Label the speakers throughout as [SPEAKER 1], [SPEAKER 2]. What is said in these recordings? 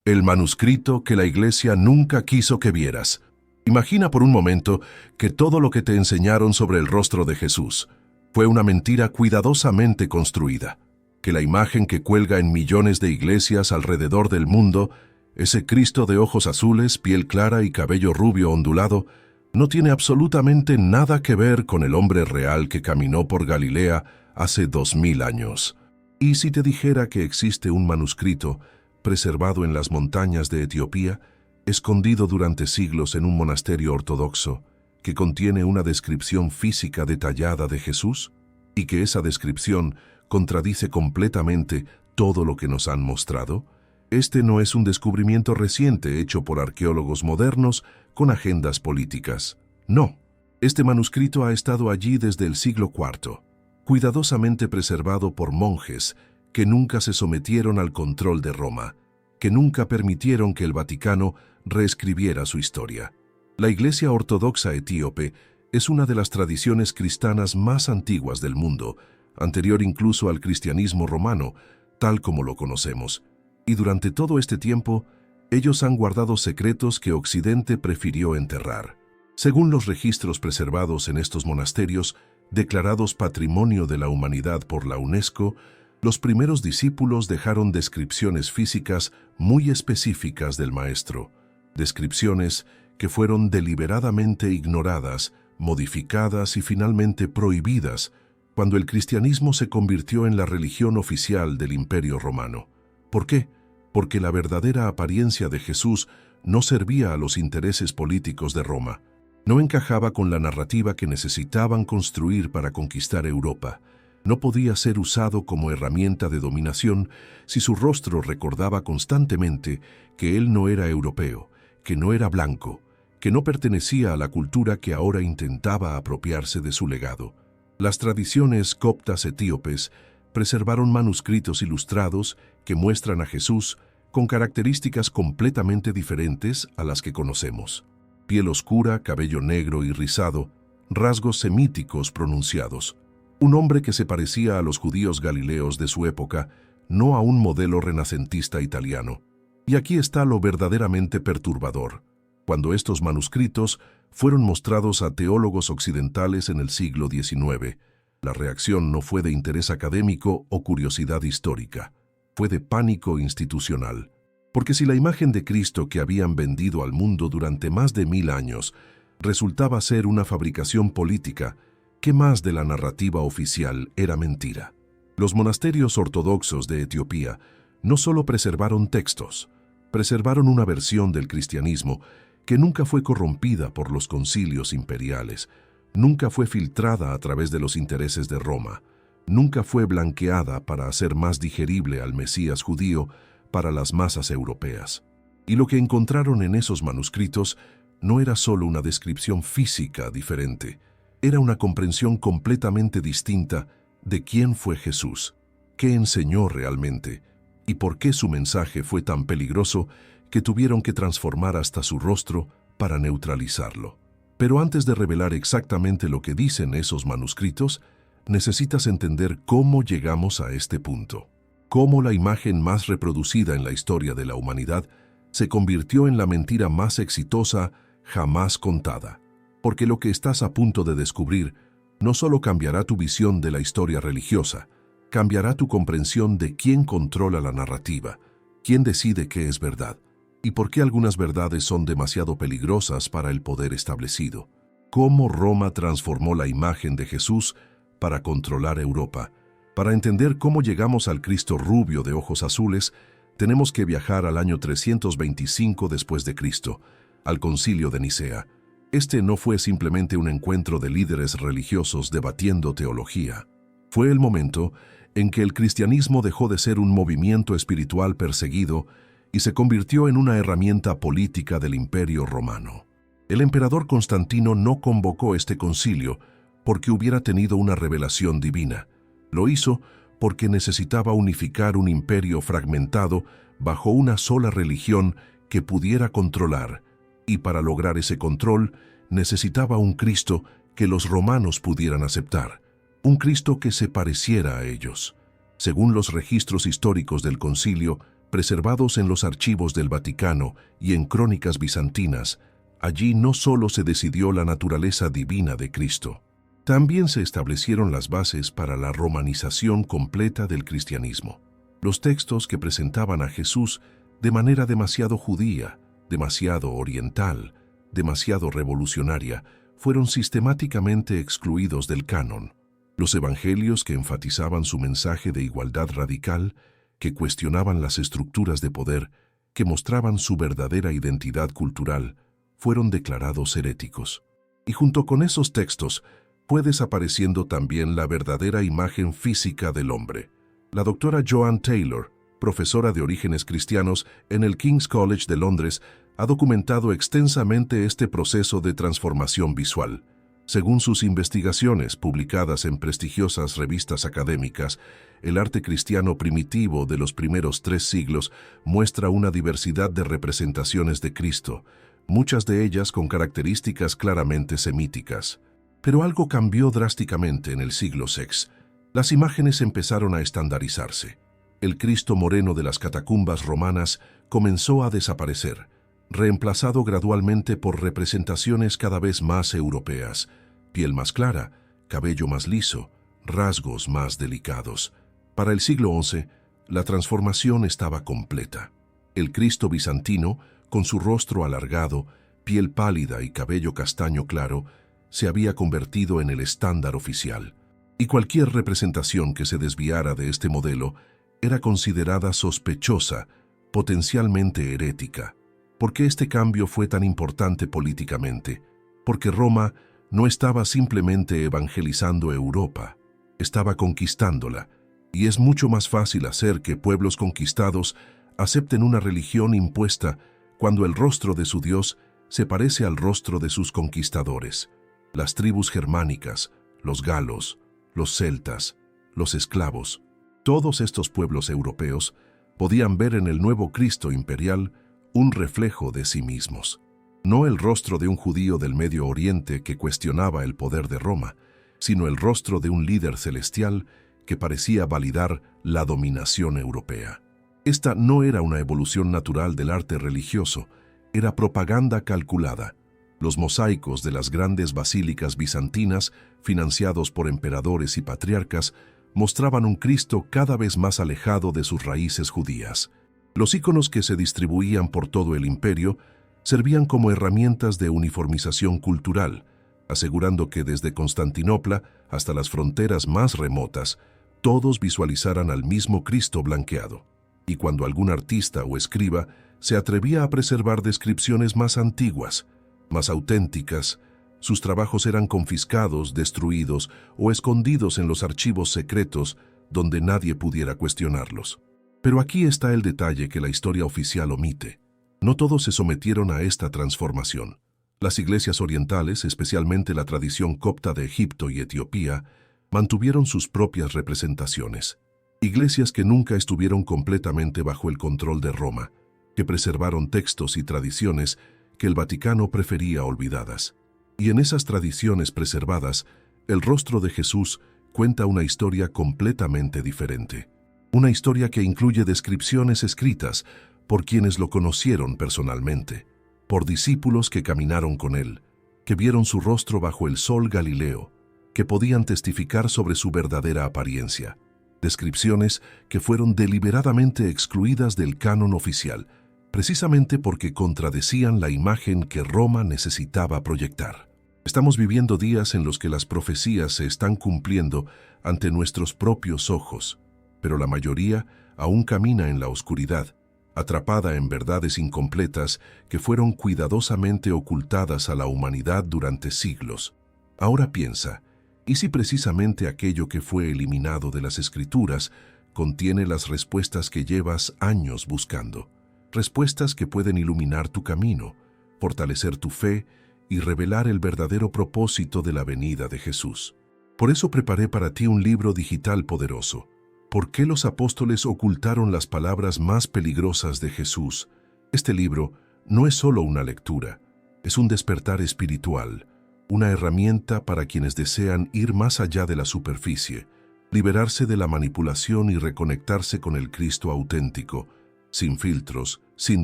[SPEAKER 1] El manuscrito que la Iglesia nunca quiso que vieras. Imagina por un momento que todo lo que te enseñaron sobre el rostro de Jesús fue una mentira cuidadosamente construida, que la imagen que cuelga en millones de iglesias alrededor del mundo, ese Cristo de ojos azules, piel clara y cabello rubio ondulado, no tiene absolutamente nada que ver con el hombre real que caminó por Galilea hace 2000 años. ¿Y si te dijera que existe un manuscrito preservado en las montañas de Etiopía, escondido durante siglos en un monasterio ortodoxo, que contiene una descripción física detallada de Jesús? ¿Y que esa descripción contradice completamente todo lo que nos han mostrado? Este no es un descubrimiento reciente hecho por arqueólogos modernos con agendas políticas. No, este manuscrito ha estado allí desde el siglo IV, cuidadosamente preservado por monjes que nunca se sometieron al control de Roma, que nunca permitieron que el Vaticano reescribiera su historia. La Iglesia Ortodoxa Etíope es una de las tradiciones cristianas más antiguas del mundo, anterior incluso al cristianismo romano, tal como lo conocemos. Y durante todo este tiempo, ellos han guardado secretos que Occidente prefirió enterrar. Según los registros preservados en estos monasterios, declarados Patrimonio de la Humanidad por la UNESCO, los primeros discípulos dejaron descripciones físicas muy específicas del Maestro, descripciones que fueron deliberadamente ignoradas, modificadas y finalmente prohibidas cuando el cristianismo se convirtió en la religión oficial del Imperio Romano. ¿Por qué? Porque la verdadera apariencia de Jesús no servía a los intereses políticos de Roma. No encajaba con la narrativa que necesitaban construir para conquistar Europa. No podía ser usado como herramienta de dominación si su rostro recordaba constantemente que él no era europeo, que no era blanco, que no pertenecía a la cultura que ahora intentaba apropiarse de su legado. Las tradiciones coptas etíopes preservaron manuscritos ilustrados que muestran a Jesús con características completamente diferentes a las que conocemos. Piel oscura, cabello negro y rizado, rasgos semíticos pronunciados. Un hombre que se parecía a los judíos galileos de su época, no a un modelo renacentista italiano. Y aquí está lo verdaderamente perturbador. Cuando estos manuscritos fueron mostrados a teólogos occidentales en el siglo XIX, la reacción no fue de interés académico o curiosidad histórica, fue de pánico institucional. Porque si la imagen de Cristo que habían vendido al mundo durante más de 1000 años resultaba ser una fabricación política, ¿qué más de la narrativa oficial era mentira? Los monasterios ortodoxos de Etiopía no solo preservaron textos, preservaron una versión del cristianismo que nunca fue corrompida por los concilios imperiales, nunca fue filtrada a través de los intereses de Roma, nunca fue blanqueada para hacer más digerible al Mesías judío para las masas europeas. Y lo que encontraron en esos manuscritos no era solo una descripción física diferente, era una comprensión completamente distinta de quién fue Jesús, qué enseñó realmente y por qué su mensaje fue tan peligroso que tuvieron que transformar hasta su rostro para neutralizarlo. Pero antes de revelar exactamente lo que dicen esos manuscritos, necesitas entender cómo llegamos a este punto. Cómo la imagen más reproducida en la historia de la humanidad se convirtió en la mentira más exitosa jamás contada. Porque lo que estás a punto de descubrir no solo cambiará tu visión de la historia religiosa, cambiará tu comprensión de quién controla la narrativa, quién decide qué es verdad, y por qué algunas verdades son demasiado peligrosas para el poder establecido. Cómo Roma transformó la imagen de Jesús para controlar Europa. Para entender cómo llegamos al Cristo rubio de ojos azules, tenemos que viajar al año 325 después de Cristo, al Concilio de Nicea. Este no fue simplemente un encuentro de líderes religiosos debatiendo teología. Fue el momento en que el cristianismo dejó de ser un movimiento espiritual perseguido y se convirtió en una herramienta política del Imperio Romano. El emperador Constantino no convocó este concilio porque hubiera tenido una revelación divina. Lo hizo porque necesitaba unificar un imperio fragmentado bajo una sola religión que pudiera controlar, y para lograr ese control necesitaba un Cristo que los romanos pudieran aceptar, un Cristo que se pareciera a ellos. Según los registros históricos del concilio, preservados en los archivos del Vaticano y en crónicas bizantinas. Allí no solo se decidió la naturaleza divina de Cristo, también se establecieron las bases para la romanización completa del cristianismo. Los textos que presentaban a Jesús de manera demasiado judía, demasiado oriental, demasiado revolucionaria, fueron sistemáticamente excluidos del canon. Los evangelios que enfatizaban su mensaje de igualdad radical, que cuestionaban las estructuras de poder, que mostraban su verdadera identidad cultural, fueron declarados heréticos. Y junto con esos textos fue desapareciendo también la verdadera imagen física del hombre. La doctora Joanne Taylor, profesora de orígenes cristianos en el King's College de Londres, ha documentado extensamente este proceso de transformación visual. Según sus investigaciones publicadas en prestigiosas revistas académicas, el arte cristiano primitivo de los primeros 3 siglos muestra una diversidad de representaciones de Cristo, muchas de ellas con características claramente semíticas. Pero algo cambió drásticamente en el siglo VI. Las imágenes empezaron a estandarizarse. El Cristo moreno de las catacumbas romanas comenzó a desaparecer, reemplazado gradualmente por representaciones cada vez más europeas: piel más clara, cabello más liso, rasgos más delicados. Para el siglo XI, la transformación estaba completa. El Cristo bizantino, con su rostro alargado, piel pálida y cabello castaño claro, se había convertido en el estándar oficial, y cualquier representación que se desviara de este modelo era considerada sospechosa, potencialmente herética. ¿Por qué este cambio fue tan importante políticamente? Porque Roma no estaba simplemente evangelizando Europa, estaba conquistándola, y es mucho más fácil hacer que pueblos conquistados acepten una religión impuesta cuando el rostro de su Dios se parece al rostro de sus conquistadores. Las tribus germánicas, los galos, los celtas, los esclavos, todos estos pueblos europeos podían ver en el nuevo Cristo imperial un reflejo de sí mismos. No el rostro de un judío del Medio Oriente que cuestionaba el poder de Roma, sino el rostro de un líder celestial que parecía validar la dominación europea. Esta no era una evolución natural del arte religioso, era propaganda calculada. Los mosaicos de las grandes basílicas bizantinas, financiados por emperadores y patriarcas, mostraban un Cristo cada vez más alejado de sus raíces judías. Los íconos que se distribuían por todo el imperio servían como herramientas de uniformización cultural, asegurando que desde Constantinopla hasta las fronteras más remotas, todos visualizaran al mismo Cristo blanqueado. Y cuando algún artista o escriba se atrevía a preservar descripciones más antiguas, más auténticas, sus trabajos eran confiscados, destruidos o escondidos en los archivos secretos donde nadie pudiera cuestionarlos. Pero aquí está el detalle que la historia oficial omite. No todos se sometieron a esta transformación. Las iglesias orientales, especialmente la tradición copta de Egipto y Etiopía, mantuvieron sus propias representaciones. Iglesias que nunca estuvieron completamente bajo el control de Roma, que preservaron textos y tradiciones que el Vaticano prefería olvidadas. Y en esas tradiciones preservadas, el rostro de Jesús cuenta una historia completamente diferente. Una historia que incluye descripciones escritas por quienes lo conocieron personalmente, por discípulos que caminaron con él, que vieron su rostro bajo el sol Galileo, que podían testificar sobre su verdadera apariencia. Descripciones que fueron deliberadamente excluidas del canon oficial, precisamente porque contradecían la imagen que Roma necesitaba proyectar. Estamos viviendo días en los que las profecías se están cumpliendo ante nuestros propios ojos, pero la mayoría aún camina en la oscuridad, atrapada en verdades incompletas que fueron cuidadosamente ocultadas a la humanidad durante siglos. Ahora piensa, ¿y si precisamente aquello que fue eliminado de las Escrituras contiene las respuestas que llevas años buscando? Respuestas que pueden iluminar tu camino, fortalecer tu fe y revelar el verdadero propósito de la venida de Jesús. Por eso preparé para ti un libro digital poderoso. ¿Por qué los apóstoles ocultaron las palabras más peligrosas de Jesús? Este libro no es solo una lectura, es un despertar espiritual, una herramienta para quienes desean ir más allá de la superficie, liberarse de la manipulación y reconectarse con el Cristo auténtico, sin filtros, sin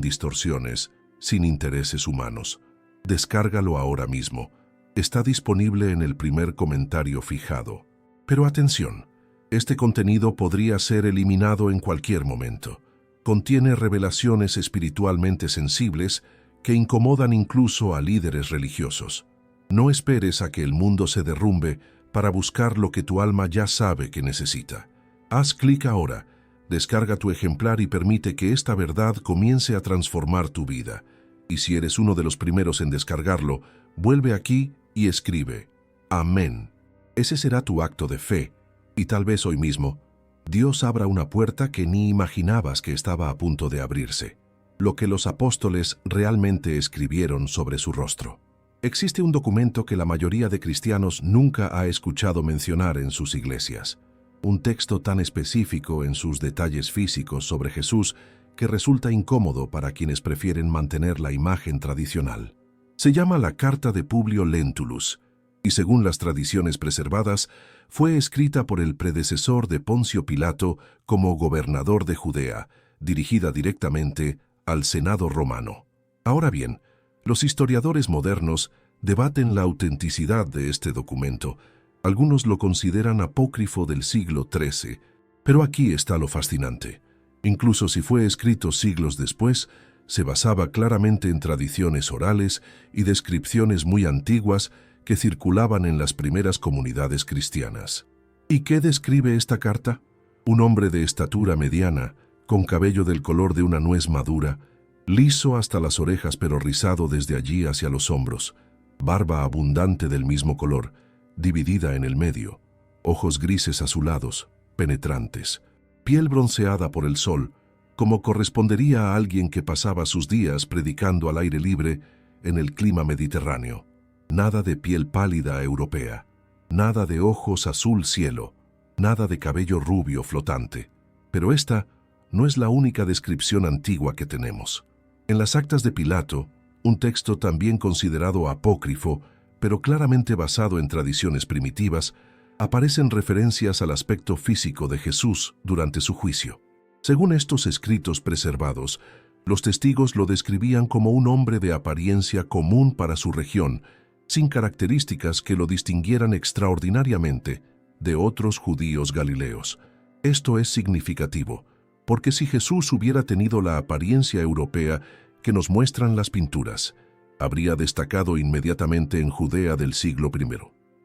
[SPEAKER 1] distorsiones, sin intereses humanos. Descárgalo ahora mismo. Está disponible en el primer comentario fijado. Pero atención, este contenido podría ser eliminado en cualquier momento. Contiene revelaciones espiritualmente sensibles que incomodan incluso a líderes religiosos. No esperes a que el mundo se derrumbe para buscar lo que tu alma ya sabe que necesita. Haz clic ahora, descarga tu ejemplar y permite que esta verdad comience a transformar tu vida. Y si eres uno de los primeros en descargarlo, vuelve aquí y escribe: Amén. Ese será tu acto de fe, y tal vez hoy mismo, Dios abra una puerta que ni imaginabas que estaba a punto de abrirse. Lo que los apóstoles realmente escribieron sobre su rostro. Existe un documento que la mayoría de cristianos nunca ha escuchado mencionar en sus iglesias. Un texto tan específico en sus detalles físicos sobre Jesús que resulta incómodo para quienes prefieren mantener la imagen tradicional. Se llama la Carta de Publio Lentulus, y según las tradiciones preservadas, fue escrita por el predecesor de Poncio Pilato como gobernador de Judea, dirigida directamente al Senado romano. Ahora bien, los historiadores modernos debaten la autenticidad de este documento. Algunos lo consideran apócrifo del siglo XIII, pero aquí está lo fascinante. Incluso si fue escrito siglos después, se basaba claramente en tradiciones orales y descripciones muy antiguas que circulaban en las primeras comunidades cristianas. ¿Y qué describe esta carta? Un hombre de estatura mediana, con cabello del color de una nuez madura, liso hasta las orejas pero rizado desde allí hacia los hombros, barba abundante del mismo color, dividida en el medio, ojos grises azulados, penetrantes, piel bronceada por el sol, como correspondería a alguien que pasaba sus días predicando al aire libre en el clima mediterráneo. Nada de piel pálida europea, nada de ojos azul cielo, nada de cabello rubio flotante. Pero esta no es la única descripción antigua que tenemos. En las Actas de Pilato, un texto también considerado apócrifo, pero claramente basado en tradiciones primitivas, aparecen referencias al aspecto físico de Jesús durante su juicio. Según estos escritos preservados, los testigos lo describían como un hombre de apariencia común para su región, sin características que lo distinguieran extraordinariamente de otros judíos galileos. Esto es significativo, porque si Jesús hubiera tenido la apariencia europea que nos muestran las pinturas, habría destacado inmediatamente en Judea del siglo I.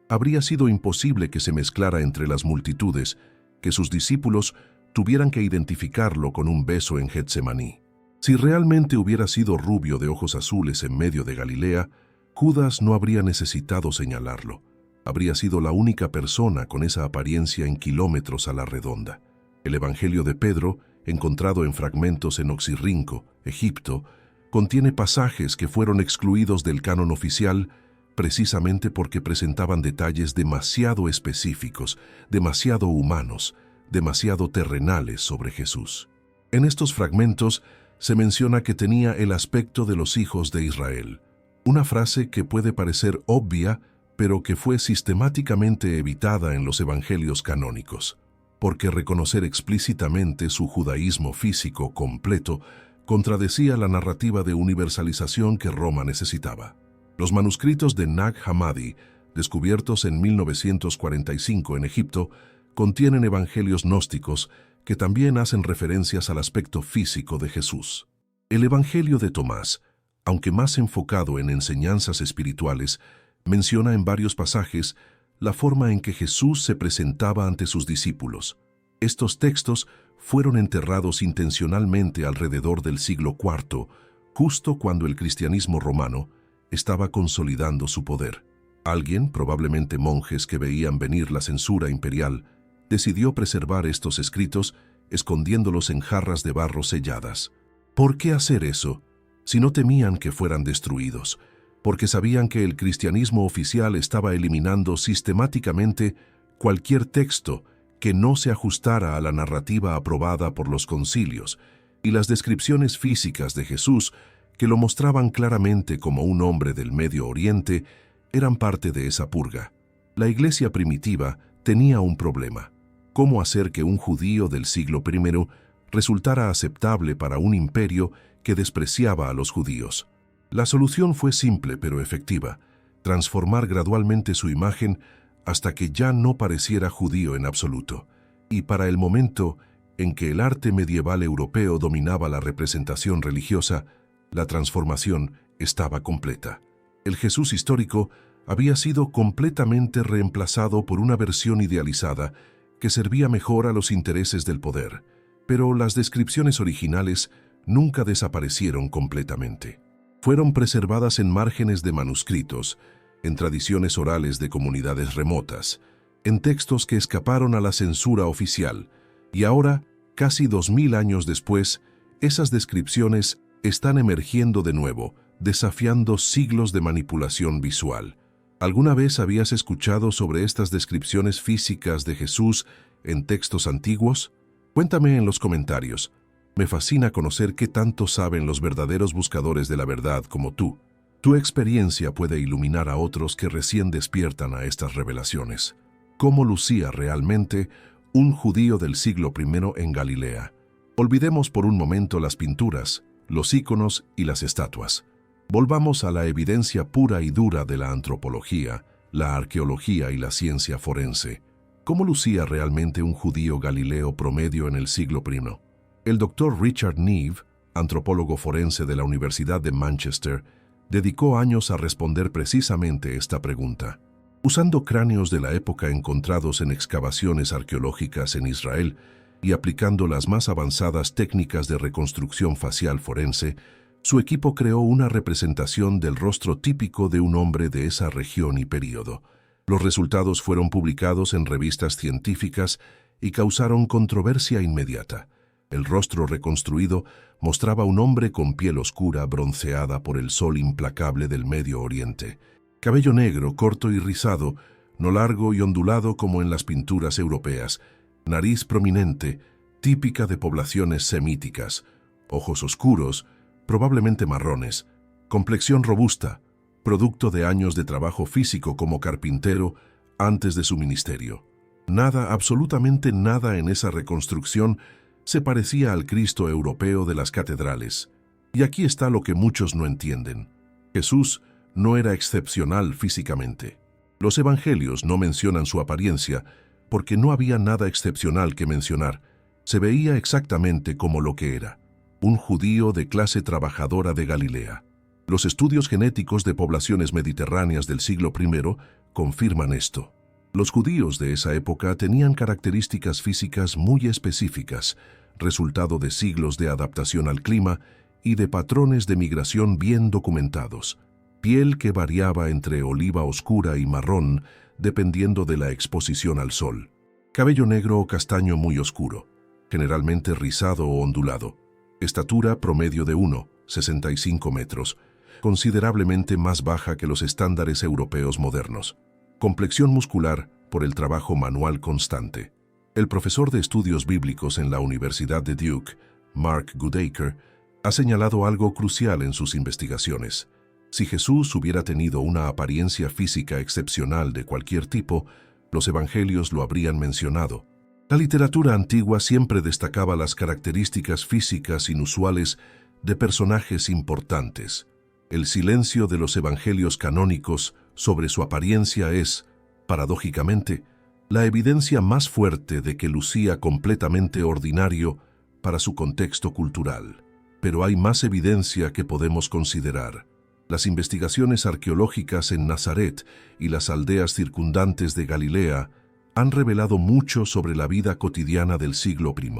[SPEAKER 1] Habría sido imposible que se mezclara entre las multitudes, que sus discípulos tuvieran que identificarlo con un beso en Getsemaní. Si realmente hubiera sido rubio de ojos azules en medio de Galilea, Judas no habría necesitado señalarlo. Habría sido la única persona con esa apariencia en kilómetros a la redonda. El Evangelio de Pedro, encontrado en fragmentos en Oxirrinco, Egipto, contiene pasajes que fueron excluidos del canon oficial precisamente porque presentaban detalles demasiado específicos, demasiado humanos, demasiado terrenales sobre Jesús. En estos fragmentos se menciona que tenía el aspecto de los hijos de Israel, una frase que puede parecer obvia, pero que fue sistemáticamente evitada en los evangelios canónicos, porque reconocer explícitamente su judaísmo físico completo contradecía la narrativa de universalización que Roma necesitaba. Los manuscritos de Nag Hammadi, descubiertos en 1945 en Egipto, contienen evangelios gnósticos que también hacen referencias al aspecto físico de Jesús. El Evangelio de Tomás, aunque más enfocado en enseñanzas espirituales, menciona en varios pasajes la forma en que Jesús se presentaba ante sus discípulos. Estos textos fueron enterrados intencionalmente alrededor del siglo IV, justo cuando el cristianismo romano estaba consolidando su poder. Alguien, probablemente monjes que veían venir la censura imperial, decidió preservar estos escritos escondiéndolos en jarras de barro selladas. ¿Por qué hacer eso? Si no temían que fueran destruidos, porque sabían que el cristianismo oficial estaba eliminando sistemáticamente cualquier texto que no se ajustara a la narrativa aprobada por los concilios, y las descripciones físicas de Jesús, que lo mostraban claramente como un hombre del Medio Oriente, eran parte de esa purga. La iglesia primitiva tenía un problema: cómo hacer que un judío del siglo I resultara aceptable para un imperio que despreciaba a los judíos. La solución fue simple pero efectiva: transformar gradualmente su imagen hasta que ya no pareciera judío en absoluto. Y para el momento en que el arte medieval europeo dominaba la representación religiosa, la transformación estaba completa. El Jesús histórico había sido completamente reemplazado por una versión idealizada que servía mejor a los intereses del poder, pero las descripciones originales nunca desaparecieron completamente. Fueron preservadas en márgenes de manuscritos, en tradiciones orales de comunidades remotas, en textos que escaparon a la censura oficial, y ahora, casi 2000 años después, esas descripciones están emergiendo de nuevo, desafiando siglos de manipulación visual. ¿Alguna vez habías escuchado sobre estas descripciones físicas de Jesús en textos antiguos? Cuéntame en los comentarios. Me fascina conocer qué tanto saben los verdaderos buscadores de la verdad como tú. Tu experiencia puede iluminar a otros que recién despiertan a estas revelaciones. ¿Cómo lucía realmente un judío del siglo I en Galilea? Olvidemos por un momento las pinturas, los íconos y las estatuas. Volvamos a la evidencia pura y dura de la antropología, la arqueología y la ciencia forense. ¿Cómo lucía realmente un judío galileo promedio en el siglo I? El doctor Richard Neve, antropólogo forense de la Universidad de Manchester, dedicó años a responder precisamente esta pregunta. Usando cráneos de la época encontrados en excavaciones arqueológicas en Israel y aplicando las más avanzadas técnicas de reconstrucción facial forense, su equipo creó una representación del rostro típico de un hombre de esa región y período. Los resultados fueron publicados en revistas científicas y causaron controversia inmediata. El rostro reconstruido mostraba un hombre con piel oscura bronceada por el sol implacable del Medio Oriente. Cabello negro, corto y rizado, no largo y ondulado como en las pinturas europeas. Nariz prominente, típica de poblaciones semíticas. Ojos oscuros, probablemente marrones. Complexión robusta, producto de años de trabajo físico como carpintero antes de su ministerio. Nada, absolutamente nada en esa reconstrucción se parecía al Cristo europeo de las catedrales. Y aquí está lo que muchos no entienden. Jesús no era excepcional físicamente. Los evangelios no mencionan su apariencia porque no había nada excepcional que mencionar. Se veía exactamente como lo que era: un judío de clase trabajadora de Galilea. Los estudios genéticos de poblaciones mediterráneas del siglo I confirman esto. Los judíos de esa época tenían características físicas muy específicas, resultado de siglos de adaptación al clima y de patrones de migración bien documentados. Piel que variaba entre oliva oscura y marrón, dependiendo de la exposición al sol. Cabello negro o castaño muy oscuro, generalmente rizado o ondulado. Estatura promedio de 1,65 metros, considerablemente más baja que los estándares europeos modernos. Complexión muscular por el trabajo manual constante. El profesor de estudios bíblicos en la Universidad de Duke, Mark Goodacre, ha señalado algo crucial en sus investigaciones. Si Jesús hubiera tenido una apariencia física excepcional de cualquier tipo, los evangelios lo habrían mencionado. La literatura antigua siempre destacaba las características físicas inusuales de personajes importantes. El silencio de los evangelios canónicos sobre su apariencia es, paradójicamente, la evidencia más fuerte de que lucía completamente ordinario para su contexto cultural. Pero hay más evidencia que podemos considerar. Las investigaciones arqueológicas en Nazaret y las aldeas circundantes de Galilea han revelado mucho sobre la vida cotidiana del siglo I.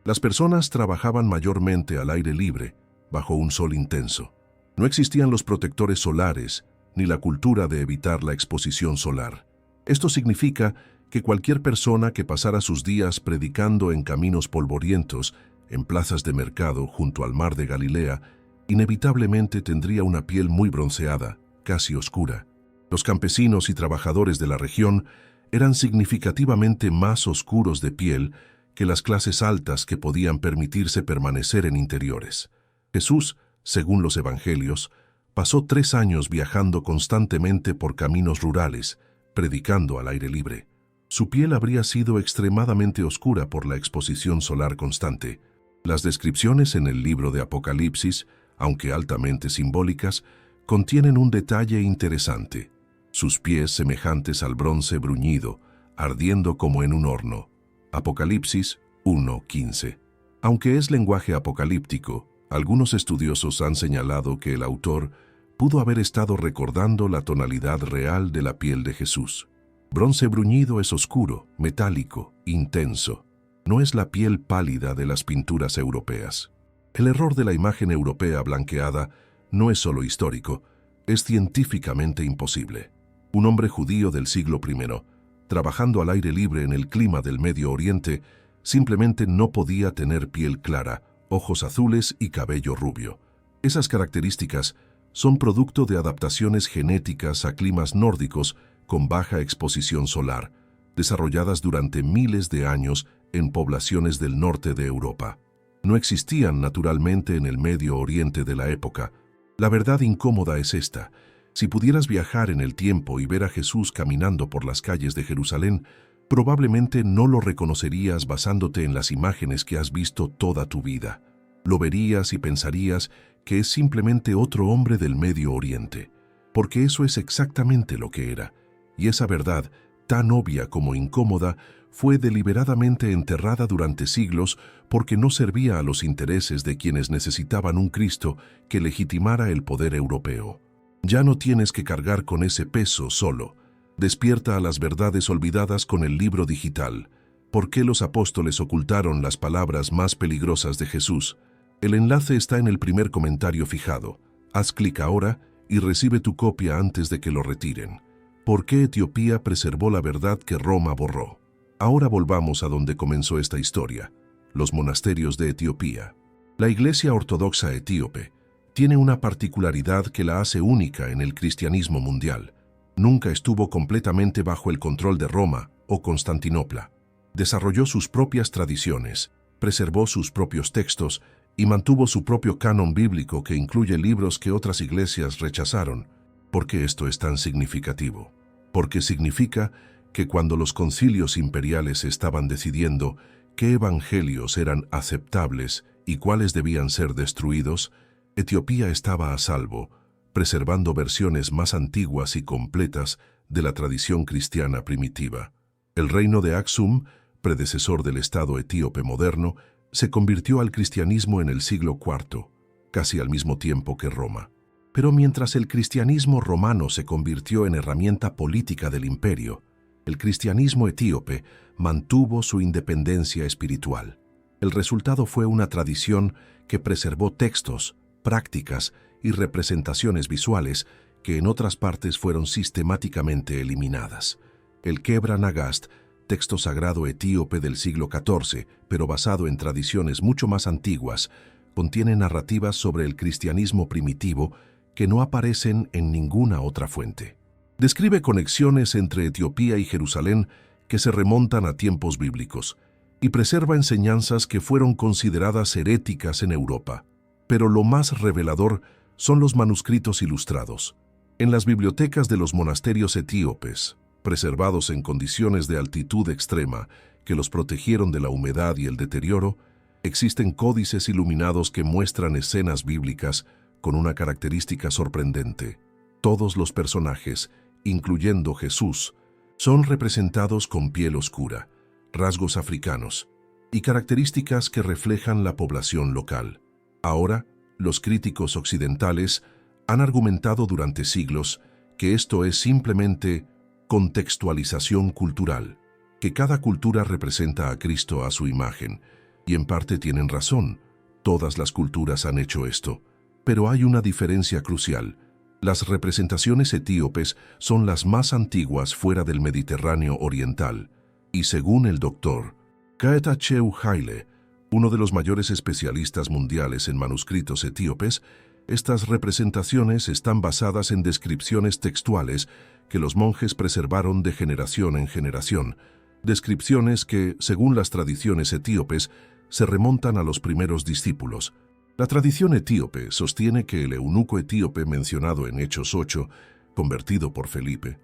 [SPEAKER 1] Las personas trabajaban mayormente al aire libre, bajo un sol intenso. No existían los protectores solares, ni la cultura de evitar la exposición solar. Esto significa que cualquier persona que pasara sus días predicando en caminos polvorientos, en plazas de mercado junto al mar de Galilea, inevitablemente tendría una piel muy bronceada, casi oscura. Los campesinos y trabajadores de la región eran significativamente más oscuros de piel que las clases altas que podían permitirse permanecer en interiores. Jesús, según los evangelios, pasó 3 años viajando constantemente por caminos rurales, predicando al aire libre. Su piel habría sido extremadamente oscura por la exposición solar constante. Las descripciones en el libro de Apocalipsis, aunque altamente simbólicas, contienen un detalle interesante. Sus pies semejantes al bronce bruñido, ardiendo como en un horno. Apocalipsis 1:15. Aunque es lenguaje apocalíptico, algunos estudiosos han señalado que el autor pudo haber estado recordando la tonalidad real de la piel de Jesús. Bronce bruñido es oscuro, metálico, intenso. No es la piel pálida de las pinturas europeas. El error de la imagen europea blanqueada no es solo histórico, es científicamente imposible. Un hombre judío del siglo I, trabajando al aire libre en el clima del Medio Oriente, simplemente no podía tener piel clara, ojos azules y cabello rubio. Esas características son producto de adaptaciones genéticas a climas nórdicos con baja exposición solar, desarrolladas durante miles de años en poblaciones del norte de Europa. No existían naturalmente en el Medio Oriente de la época. La verdad incómoda es esta. Si pudieras viajar en el tiempo y ver a Jesús caminando por las calles de Jerusalén, probablemente no lo reconocerías basándote en las imágenes que has visto toda tu vida. Lo verías y pensarías que es simplemente otro hombre del Medio Oriente, porque eso es exactamente lo que era. Y esa verdad, tan obvia como incómoda, fue deliberadamente enterrada durante siglos porque no servía a los intereses de quienes necesitaban un Cristo que legitimara el poder europeo. Ya no tienes que cargar con ese peso solo. Despierta a las verdades olvidadas con el libro digital. ¿Por qué los apóstoles ocultaron las palabras más peligrosas de Jesús? El enlace está en el primer comentario fijado. Haz clic ahora y recibe tu copia antes de que lo retiren. ¿Por qué Etiopía preservó la verdad que Roma borró? Ahora volvamos a donde comenzó esta historia, los monasterios de Etiopía. La Iglesia Ortodoxa etíope tiene una particularidad que la hace única en el cristianismo mundial. Nunca estuvo completamente bajo el control de Roma o Constantinopla. Desarrolló sus propias tradiciones, preservó sus propios textos y mantuvo su propio canon bíblico que incluye libros que otras iglesias rechazaron. ¿Por qué esto es tan significativo? Porque significa que cuando los concilios imperiales estaban decidiendo qué evangelios eran aceptables y cuáles debían ser destruidos, Etiopía estaba a salvo, preservando versiones más antiguas y completas de la tradición cristiana primitiva. El reino de Aksum, predecesor del Estado etíope moderno, se convirtió al cristianismo en el siglo IV, casi al mismo tiempo que Roma. Pero mientras el cristianismo romano se convirtió en herramienta política del imperio, el cristianismo etíope mantuvo su independencia espiritual. El resultado fue una tradición que preservó textos, prácticas y representaciones visuales que en otras partes fueron sistemáticamente eliminadas. El Kebra Nagast, texto sagrado etíope del siglo XIV, pero basado en tradiciones mucho más antiguas, contiene narrativas sobre el cristianismo primitivo que no aparecen en ninguna otra fuente. Describe conexiones entre Etiopía y Jerusalén que se remontan a tiempos bíblicos y preserva enseñanzas que fueron consideradas heréticas en Europa. Pero lo más revelador son los manuscritos ilustrados. En las bibliotecas de los monasterios etíopes, preservados en condiciones de altitud extrema que los protegieron de la humedad y el deterioro, existen códices iluminados que muestran escenas bíblicas con una característica sorprendente. Todos los personajes, incluyendo Jesús, son representados con piel oscura, rasgos africanos y características que reflejan la población local. Ahora, los críticos occidentales han argumentado durante siglos que esto es simplemente contextualización cultural, que cada cultura representa a Cristo a su imagen, y en parte tienen razón, todas las culturas han hecho esto. Pero hay una diferencia crucial. Las representaciones etíopes son las más antiguas fuera del Mediterráneo oriental, y según el Dr. Getachew Haile, uno de los mayores especialistas mundiales en manuscritos etíopes, estas representaciones están basadas en descripciones textuales que los monjes preservaron de generación en generación, descripciones que, según las tradiciones etíopes, se remontan a los primeros discípulos. La tradición etíope sostiene que el eunuco etíope mencionado en Hechos 8, convertido por Felipe,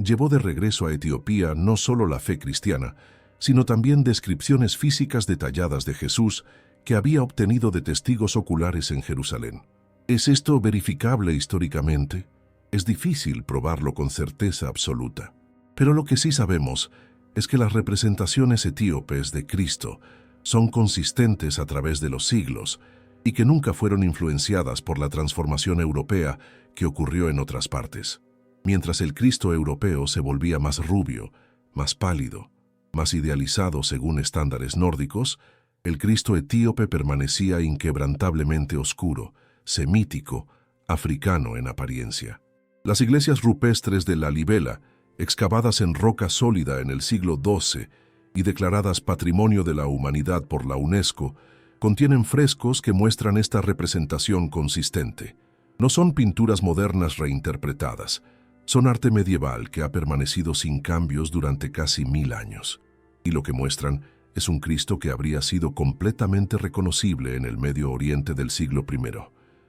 [SPEAKER 1] llevó de regreso a Etiopía no solo la fe cristiana, sino también descripciones físicas detalladas de Jesús que había obtenido de testigos oculares en Jerusalén. ¿Es esto verificable históricamente? Es difícil probarlo con certeza absoluta. Pero lo que sí sabemos es que las representaciones etíopes de Cristo son consistentes a través de los siglos y que nunca fueron influenciadas por la transformación europea que ocurrió en otras partes. Mientras el Cristo europeo se volvía más rubio, más pálido, más idealizado según estándares nórdicos, el Cristo etíope permanecía inquebrantablemente oscuro, semítico, africano en apariencia. Las iglesias rupestres de Lalibela, excavadas en roca sólida en el siglo XII y declaradas Patrimonio de la Humanidad por la UNESCO, contienen frescos que muestran esta representación consistente. No son pinturas modernas reinterpretadas, son arte medieval que ha permanecido sin cambios durante casi 1000 años. Y lo que muestran es un Cristo que habría sido completamente reconocible en el Medio Oriente del siglo I,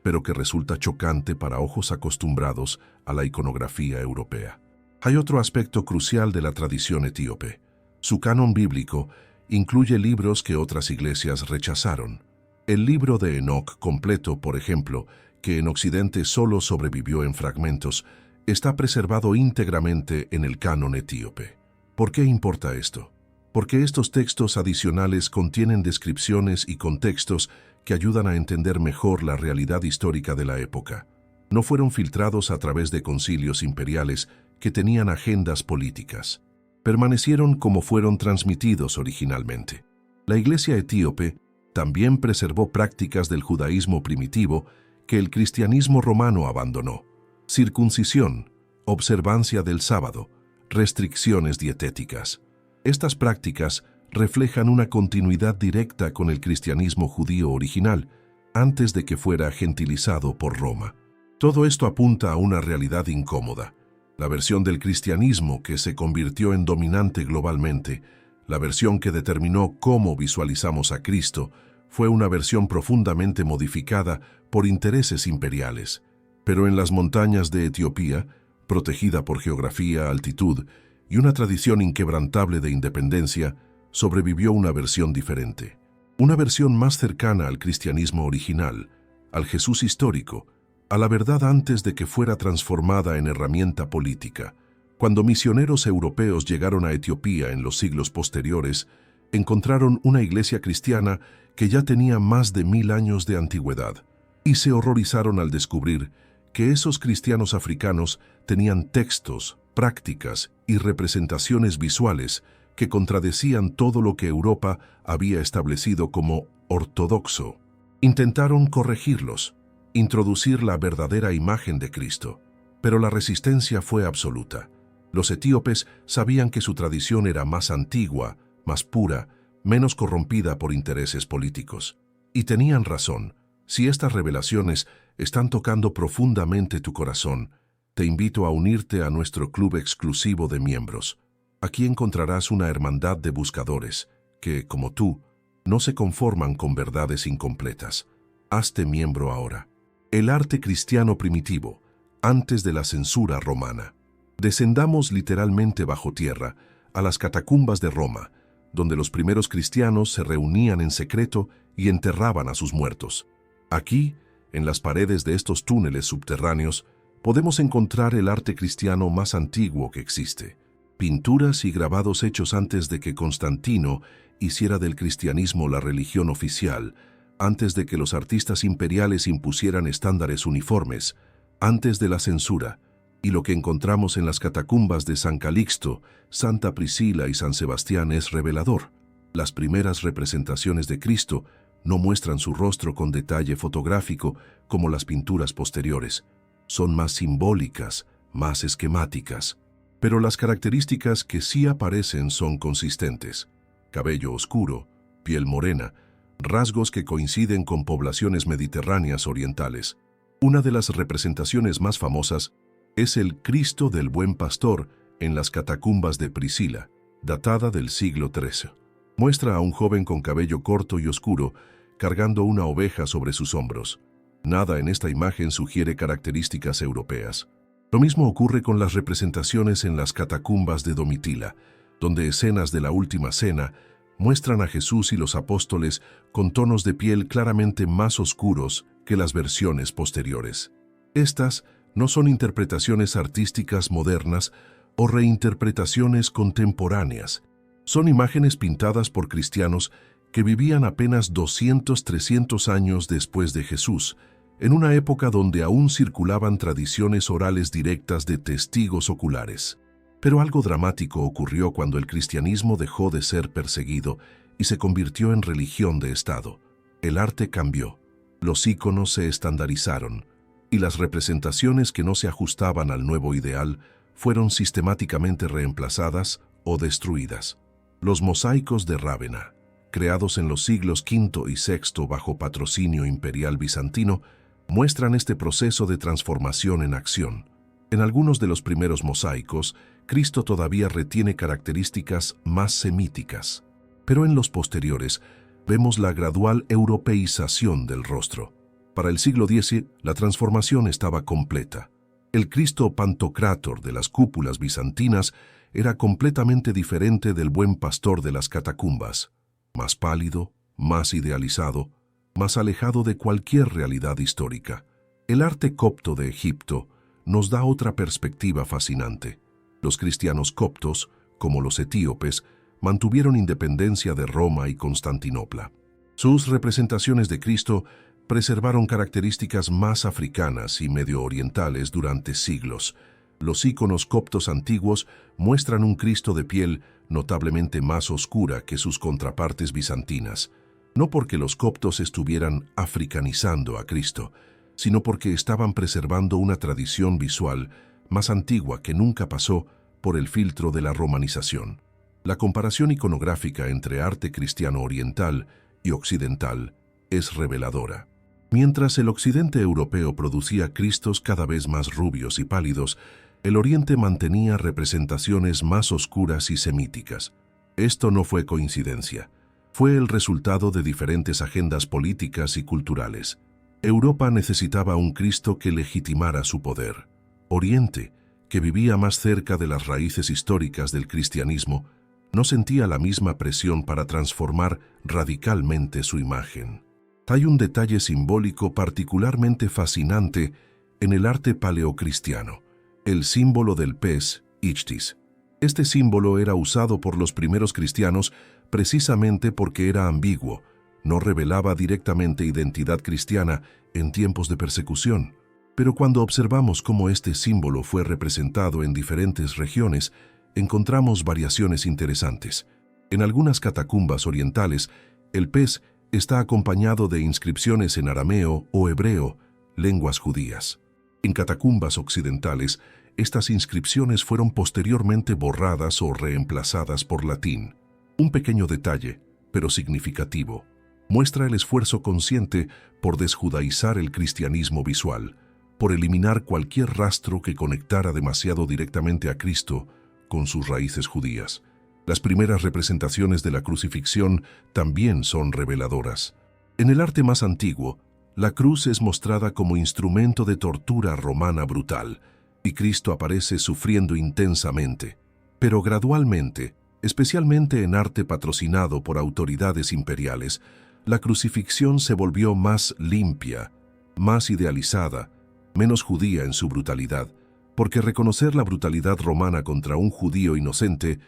[SPEAKER 1] pero que resulta chocante para ojos acostumbrados a la iconografía europea. Hay otro aspecto crucial de la tradición etíope. Su canon bíblico incluye libros que otras iglesias rechazaron. El libro de Enoc completo, por ejemplo, que en Occidente solo sobrevivió en fragmentos, está preservado íntegramente en el canon etíope. ¿Por qué importa esto? Porque estos textos adicionales contienen descripciones y contextos que ayudan a entender mejor la realidad histórica de la época. No fueron filtrados a través de concilios imperiales que tenían agendas políticas. Permanecieron como fueron transmitidos originalmente. La Iglesia etíope también preservó prácticas del judaísmo primitivo que el cristianismo romano abandonó: circuncisión, observancia del sábado, restricciones dietéticas. Estas prácticas reflejan una continuidad directa con el cristianismo judío original, antes de que fuera gentilizado por Roma. Todo esto apunta a una realidad incómoda. La versión del cristianismo que se convirtió en dominante globalmente, la versión que determinó cómo visualizamos a Cristo, fue una versión profundamente modificada por intereses imperiales. Pero en las montañas de Etiopía, protegida por geografía, altitud y una tradición inquebrantable de independencia, sobrevivió una versión diferente. Una versión más cercana al cristianismo original, al Jesús histórico, a la verdad antes de que fuera transformada en herramienta política. Cuando misioneros europeos llegaron a Etiopía en los siglos posteriores, encontraron una iglesia cristiana que ya tenía más de 1000 años de antigüedad, y se horrorizaron al descubrir que esos cristianos africanos tenían textos, prácticas y representaciones visuales que contradecían todo lo que Europa había establecido como ortodoxo. Intentaron corregirlos, introducir la verdadera imagen de Cristo, pero la resistencia fue absoluta. Los etíopes sabían que su tradición era más antigua, más pura, menos corrompida por intereses políticos. Y tenían razón. Si estas revelaciones están tocando profundamente tu corazón, te invito a unirte a nuestro club exclusivo de miembros. Aquí encontrarás una hermandad de buscadores que, como tú, no se conforman con verdades incompletas. Hazte miembro ahora. El arte cristiano primitivo, antes de la censura romana. Descendamos literalmente bajo tierra, a las catacumbas de Roma, donde los primeros cristianos se reunían en secreto y enterraban a sus muertos. Aquí, en las paredes de estos túneles subterráneos, podemos encontrar el arte cristiano más antiguo que existe. Pinturas y grabados hechos antes de que Constantino hiciera del cristianismo la religión oficial, antes de que los artistas imperiales impusieran estándares uniformes, antes de la censura, y lo que encontramos en las catacumbas de San Calixto, Santa Priscila y San Sebastián es revelador. Las primeras representaciones de Cristo no muestran su rostro con detalle fotográfico como las pinturas posteriores. Son más simbólicas, más esquemáticas. Pero las características que sí aparecen son consistentes: cabello oscuro, piel morena, rasgos que coinciden con poblaciones mediterráneas orientales. Una de las representaciones más famosas es el Cristo del Buen Pastor en las catacumbas de Priscila, datada del siglo XIII. Muestra a un joven con cabello corto y oscuro cargando una oveja sobre sus hombros. Nada en esta imagen sugiere características europeas. Lo mismo ocurre con las representaciones en las catacumbas de Domitila, donde escenas de la Última Cena muestran a Jesús y los apóstoles con tonos de piel claramente más oscuros que las versiones posteriores. Estas no son interpretaciones artísticas modernas o reinterpretaciones contemporáneas. Son imágenes pintadas por cristianos que vivían apenas 200-300 años después de Jesús, en una época donde aún circulaban tradiciones orales directas de testigos oculares. Pero algo dramático ocurrió cuando el cristianismo dejó de ser perseguido y se convirtió en religión de Estado. El arte cambió, los íconos se estandarizaron, y las representaciones que no se ajustaban al nuevo ideal fueron sistemáticamente reemplazadas o destruidas. Los mosaicos de Rávena, creados en los siglos V y VI bajo patrocinio imperial bizantino, muestran este proceso de transformación en acción. En algunos de los primeros mosaicos, Cristo todavía retiene características más semíticas, pero en los posteriores vemos la gradual europeización del rostro. Para el siglo X, la transformación estaba completa. El Cristo Pantocrátor de las cúpulas bizantinas era completamente diferente del buen pastor de las catacumbas, más pálido, más idealizado, más alejado de cualquier realidad histórica. El arte copto de Egipto nos da otra perspectiva fascinante. Los cristianos coptos, como los etíopes, mantuvieron independencia de Roma y Constantinopla. Sus representaciones de Cristo preservaron características más africanas y medio orientales durante siglos. Los íconos coptos antiguos muestran un Cristo de piel notablemente más oscura que sus contrapartes bizantinas, no porque los coptos estuvieran africanizando a Cristo, sino porque estaban preservando una tradición visual más antigua que nunca pasó por el filtro de la romanización. La comparación iconográfica entre arte cristiano oriental y occidental es reveladora. Mientras el occidente europeo producía Cristos cada vez más rubios y pálidos, el oriente mantenía representaciones más oscuras y semíticas. Esto no fue coincidencia. Fue el resultado de diferentes agendas políticas y culturales. Europa necesitaba un Cristo que legitimara su poder. Oriente, que vivía más cerca de las raíces históricas del cristianismo, no sentía la misma presión para transformar radicalmente su imagen. Hay un detalle simbólico particularmente fascinante en el arte paleocristiano, el símbolo del pez, Ichthys. Este símbolo era usado por los primeros cristianos precisamente porque era ambiguo, no revelaba directamente identidad cristiana en tiempos de persecución. Pero cuando observamos cómo este símbolo fue representado en diferentes regiones, encontramos variaciones interesantes. En algunas catacumbas orientales, el pez está acompañado de inscripciones en arameo o hebreo, lenguas judías. En catacumbas occidentales, estas inscripciones fueron posteriormente borradas o reemplazadas por latín. Un pequeño detalle, pero significativo, muestra el esfuerzo consciente por desjudaizar el cristianismo visual, por eliminar cualquier rastro que conectara demasiado directamente a Cristo con sus raíces judías. Las primeras representaciones de la crucifixión también son reveladoras. En el arte más antiguo, la cruz es mostrada como instrumento de tortura romana brutal, y Cristo aparece sufriendo intensamente. Pero gradualmente, especialmente en arte patrocinado por autoridades imperiales, la crucifixión se volvió más limpia, más idealizada, menos judía en su brutalidad, porque reconocer la brutalidad romana contra un judío inocente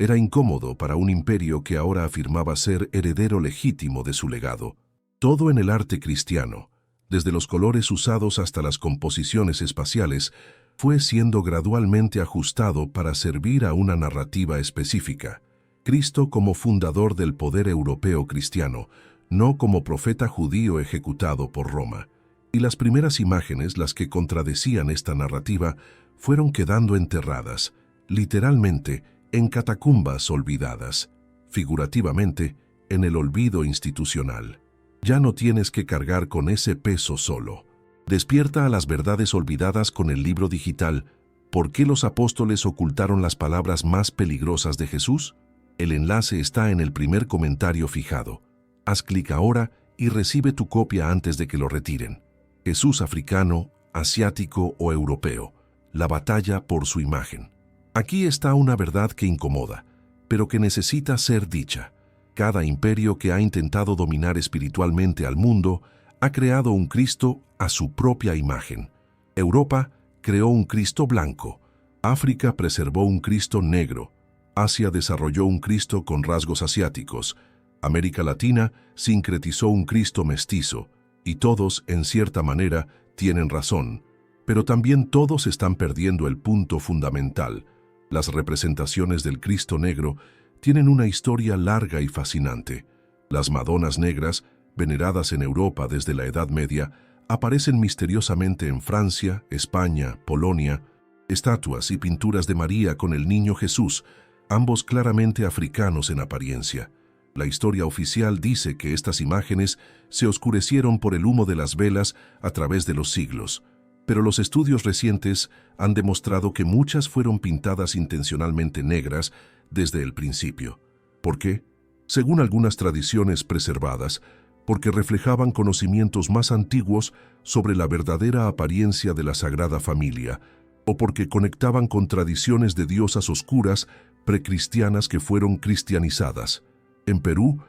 [SPEAKER 1] era incómodo para un imperio que ahora afirmaba ser heredero legítimo de su legado. Todo en el arte cristiano, desde los colores usados hasta las composiciones espaciales, fue siendo gradualmente ajustado para servir a una narrativa específica. Cristo como fundador del poder europeo cristiano, no como profeta judío ejecutado por Roma. Y las primeras imágenes, las que contradecían esta narrativa, fueron quedando enterradas, literalmente, en catacumbas olvidadas, figurativamente, en el olvido institucional. Ya no tienes que cargar con ese peso solo. Despierta a las verdades olvidadas con el libro digital. ¿Por qué los apóstoles ocultaron las palabras más peligrosas de Jesús? El enlace está en el primer comentario fijado. Haz clic ahora y recibe tu copia antes de que lo retiren. Jesús africano, asiático o europeo. La batalla por su imagen. Aquí está una verdad que incomoda, pero que necesita ser dicha. Cada imperio que ha intentado dominar espiritualmente al mundo ha creado un Cristo a su propia imagen. Europa creó un Cristo blanco, África preservó un Cristo negro, Asia desarrolló un Cristo con rasgos asiáticos, América Latina sincretizó un Cristo mestizo, y todos, en cierta manera, tienen razón. Pero también todos están perdiendo el punto fundamental. Las representaciones del Cristo negro tienen una historia larga y fascinante. Las Madonas negras, veneradas en Europa desde la Edad Media, aparecen misteriosamente en Francia, España, Polonia. Estatuas y pinturas de María con el Niño Jesús, ambos claramente africanos en apariencia. La historia oficial dice que estas imágenes se oscurecieron por el humo de las velas a través de los siglos, pero los estudios recientes han demostrado que muchas fueron pintadas intencionalmente negras desde el principio. ¿Por qué? Según algunas tradiciones preservadas, porque reflejaban conocimientos más antiguos sobre la verdadera apariencia de la Sagrada Familia, o porque conectaban con tradiciones de diosas oscuras precristianas que fueron cristianizadas. En Perú,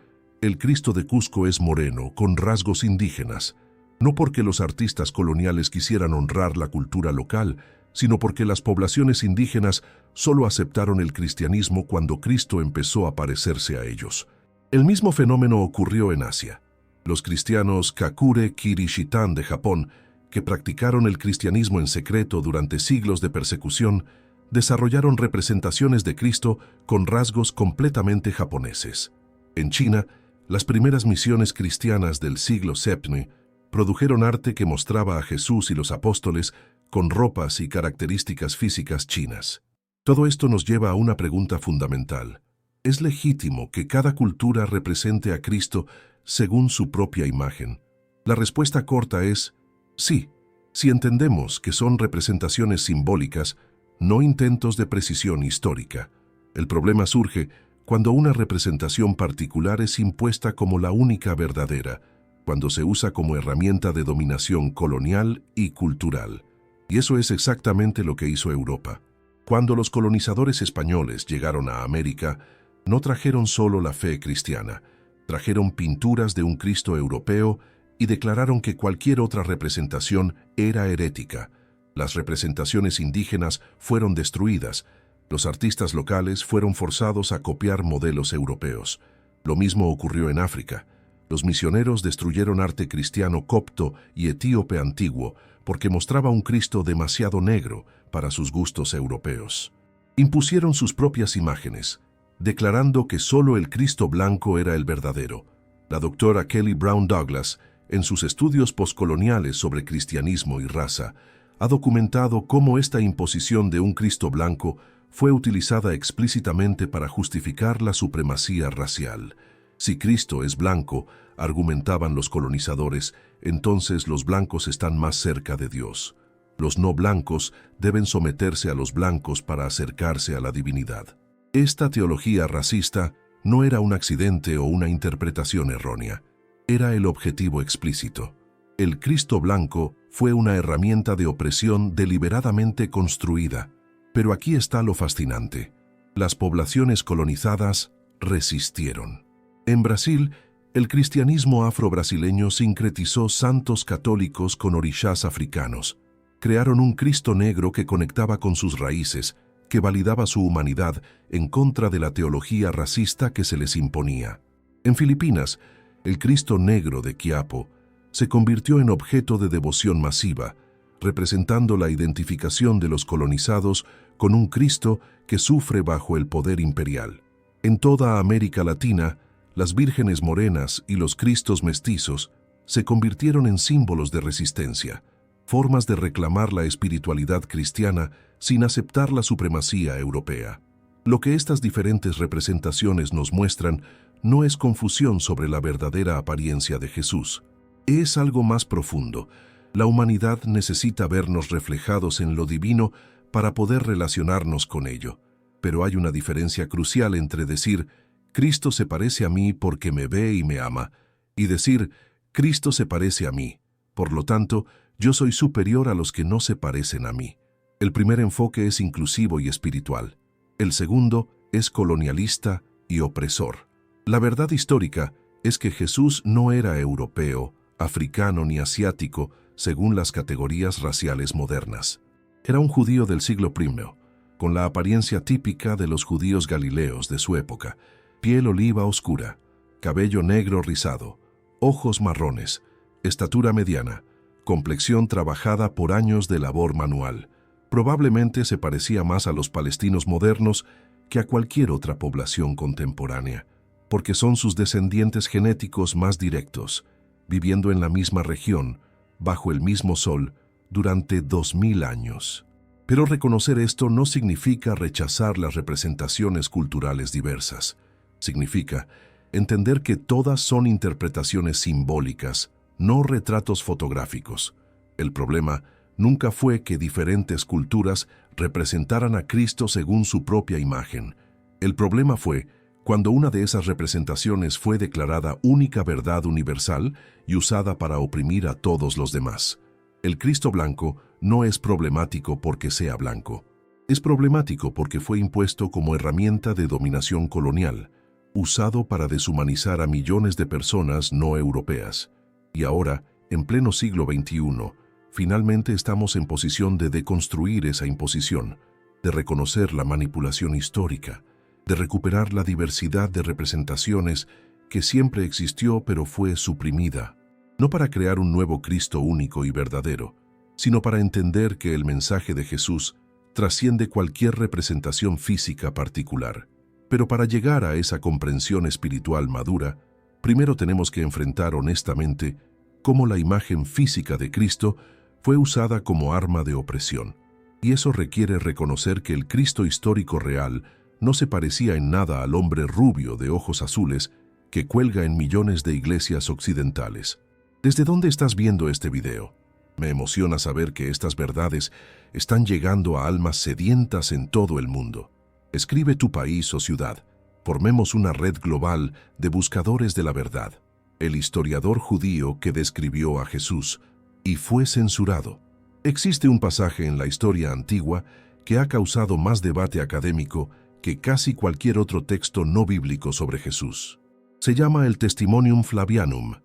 [SPEAKER 1] el Cristo de Cusco es moreno, con rasgos indígenas, no porque los artistas coloniales quisieran honrar la cultura local, sino porque las poblaciones indígenas solo aceptaron el cristianismo cuando Cristo empezó a parecerse a ellos. El mismo fenómeno ocurrió en Asia. Los cristianos Kakure Kirishitan de Japón, que practicaron el cristianismo en secreto durante siglos de persecución, desarrollaron representaciones de Cristo con rasgos completamente japoneses. En China, las primeras misiones cristianas del siglo VII produjeron arte que mostraba a Jesús y los apóstoles con ropas y características físicas chinas. Todo esto nos lleva a una pregunta fundamental. ¿Es legítimo que cada cultura represente a Cristo según su propia imagen? La respuesta corta es sí, si entendemos que son representaciones simbólicas, no intentos de precisión histórica. El problema surge cuando una representación particular es impuesta como la única verdadera, cuando se usa como herramienta de dominación colonial y cultural. Y eso es exactamente lo que hizo Europa. Cuando los colonizadores españoles llegaron a América, no trajeron solo la fe cristiana, trajeron pinturas de un Cristo europeo y declararon que cualquier otra representación era herética. Las representaciones indígenas fueron destruidas. Los artistas locales fueron forzados a copiar modelos europeos. Lo mismo ocurrió en África. Los misioneros destruyeron arte cristiano copto y etíope antiguo porque mostraba un Cristo demasiado negro para sus gustos europeos. Impusieron sus propias imágenes, declarando que solo el Cristo blanco era el verdadero. La doctora Kelly Brown Douglas, en sus estudios postcoloniales sobre cristianismo y raza, ha documentado cómo esta imposición de un Cristo blanco fue utilizada explícitamente para justificar la supremacía racial. Si Cristo es blanco, argumentaban los colonizadores, entonces los blancos están más cerca de Dios. Los no blancos deben someterse a los blancos para acercarse a la divinidad. Esta teología racista no era un accidente o una interpretación errónea. Era el objetivo explícito. El Cristo blanco fue una herramienta de opresión deliberadamente construida. Pero aquí está lo fascinante. Las poblaciones colonizadas resistieron. En Brasil, el cristianismo afro-brasileño sincretizó santos católicos con orixás africanos. Crearon un Cristo negro que conectaba con sus raíces, que validaba su humanidad en contra de la teología racista que se les imponía. En Filipinas, el Cristo negro de Quiapo se convirtió en objeto de devoción masiva, representando la identificación de los colonizados con un Cristo que sufre bajo el poder imperial. En toda América Latina, las vírgenes morenas y los Cristos mestizos se convirtieron en símbolos de resistencia, formas de reclamar la espiritualidad cristiana sin aceptar la supremacía europea. Lo que estas diferentes representaciones nos muestran no es confusión sobre la verdadera apariencia de Jesús. Es algo más profundo. La humanidad necesita vernos reflejados en lo divino para poder relacionarnos con ello. Pero hay una diferencia crucial entre decir «Cristo se parece a mí porque me ve y me ama» y decir «Cristo se parece a mí, por lo tanto, yo soy superior a los que no se parecen a mí». El primer enfoque es inclusivo y espiritual. El segundo es colonialista y opresor. La verdad histórica es que Jesús no era europeo, africano ni asiático, según las categorías raciales modernas. Era un judío del siglo I, con la apariencia típica de los judíos galileos de su época: piel oliva oscura, cabello negro rizado, ojos marrones, estatura mediana, complexión trabajada por años de labor manual. Probablemente se parecía más a los palestinos modernos que a cualquier otra población contemporánea, porque son sus descendientes genéticos más directos, viviendo en la misma región, bajo el mismo sol, durante 2000 años. Pero reconocer esto no significa rechazar las representaciones culturales diversas. Significa entender que todas son interpretaciones simbólicas, no retratos fotográficos. El problema nunca fue que diferentes culturas representaran a Cristo según su propia imagen. El problema fue cuando una de esas representaciones fue declarada única verdad universal y usada para oprimir a todos los demás. El Cristo blanco no es problemático porque sea blanco. Es problemático porque fue impuesto como herramienta de dominación colonial, usado para deshumanizar a millones de personas no europeas. Y ahora, en pleno siglo XXI, finalmente estamos en posición de deconstruir esa imposición, de reconocer la manipulación histórica, de recuperar la diversidad de representaciones que siempre existió pero fue suprimida, no para crear un nuevo Cristo único y verdadero, sino para entender que el mensaje de Jesús trasciende cualquier representación física particular. Pero para llegar a esa comprensión espiritual madura, primero tenemos que enfrentar honestamente cómo la imagen física de Cristo fue usada como arma de opresión. Y eso requiere reconocer que el Cristo histórico real no se parecía en nada al hombre rubio de ojos azules que cuelga en millones de iglesias occidentales. ¿Desde dónde estás viendo este video? Me emociona saber que estas verdades están llegando a almas sedientas en todo el mundo. Escribe tu país o ciudad. Formemos una red global de buscadores de la verdad. El historiador judío que describió a Jesús y fue censurado. Existe un pasaje en la historia antigua que ha causado más debate académico que casi cualquier otro texto no bíblico sobre Jesús. Se llama el Testimonium Flavianum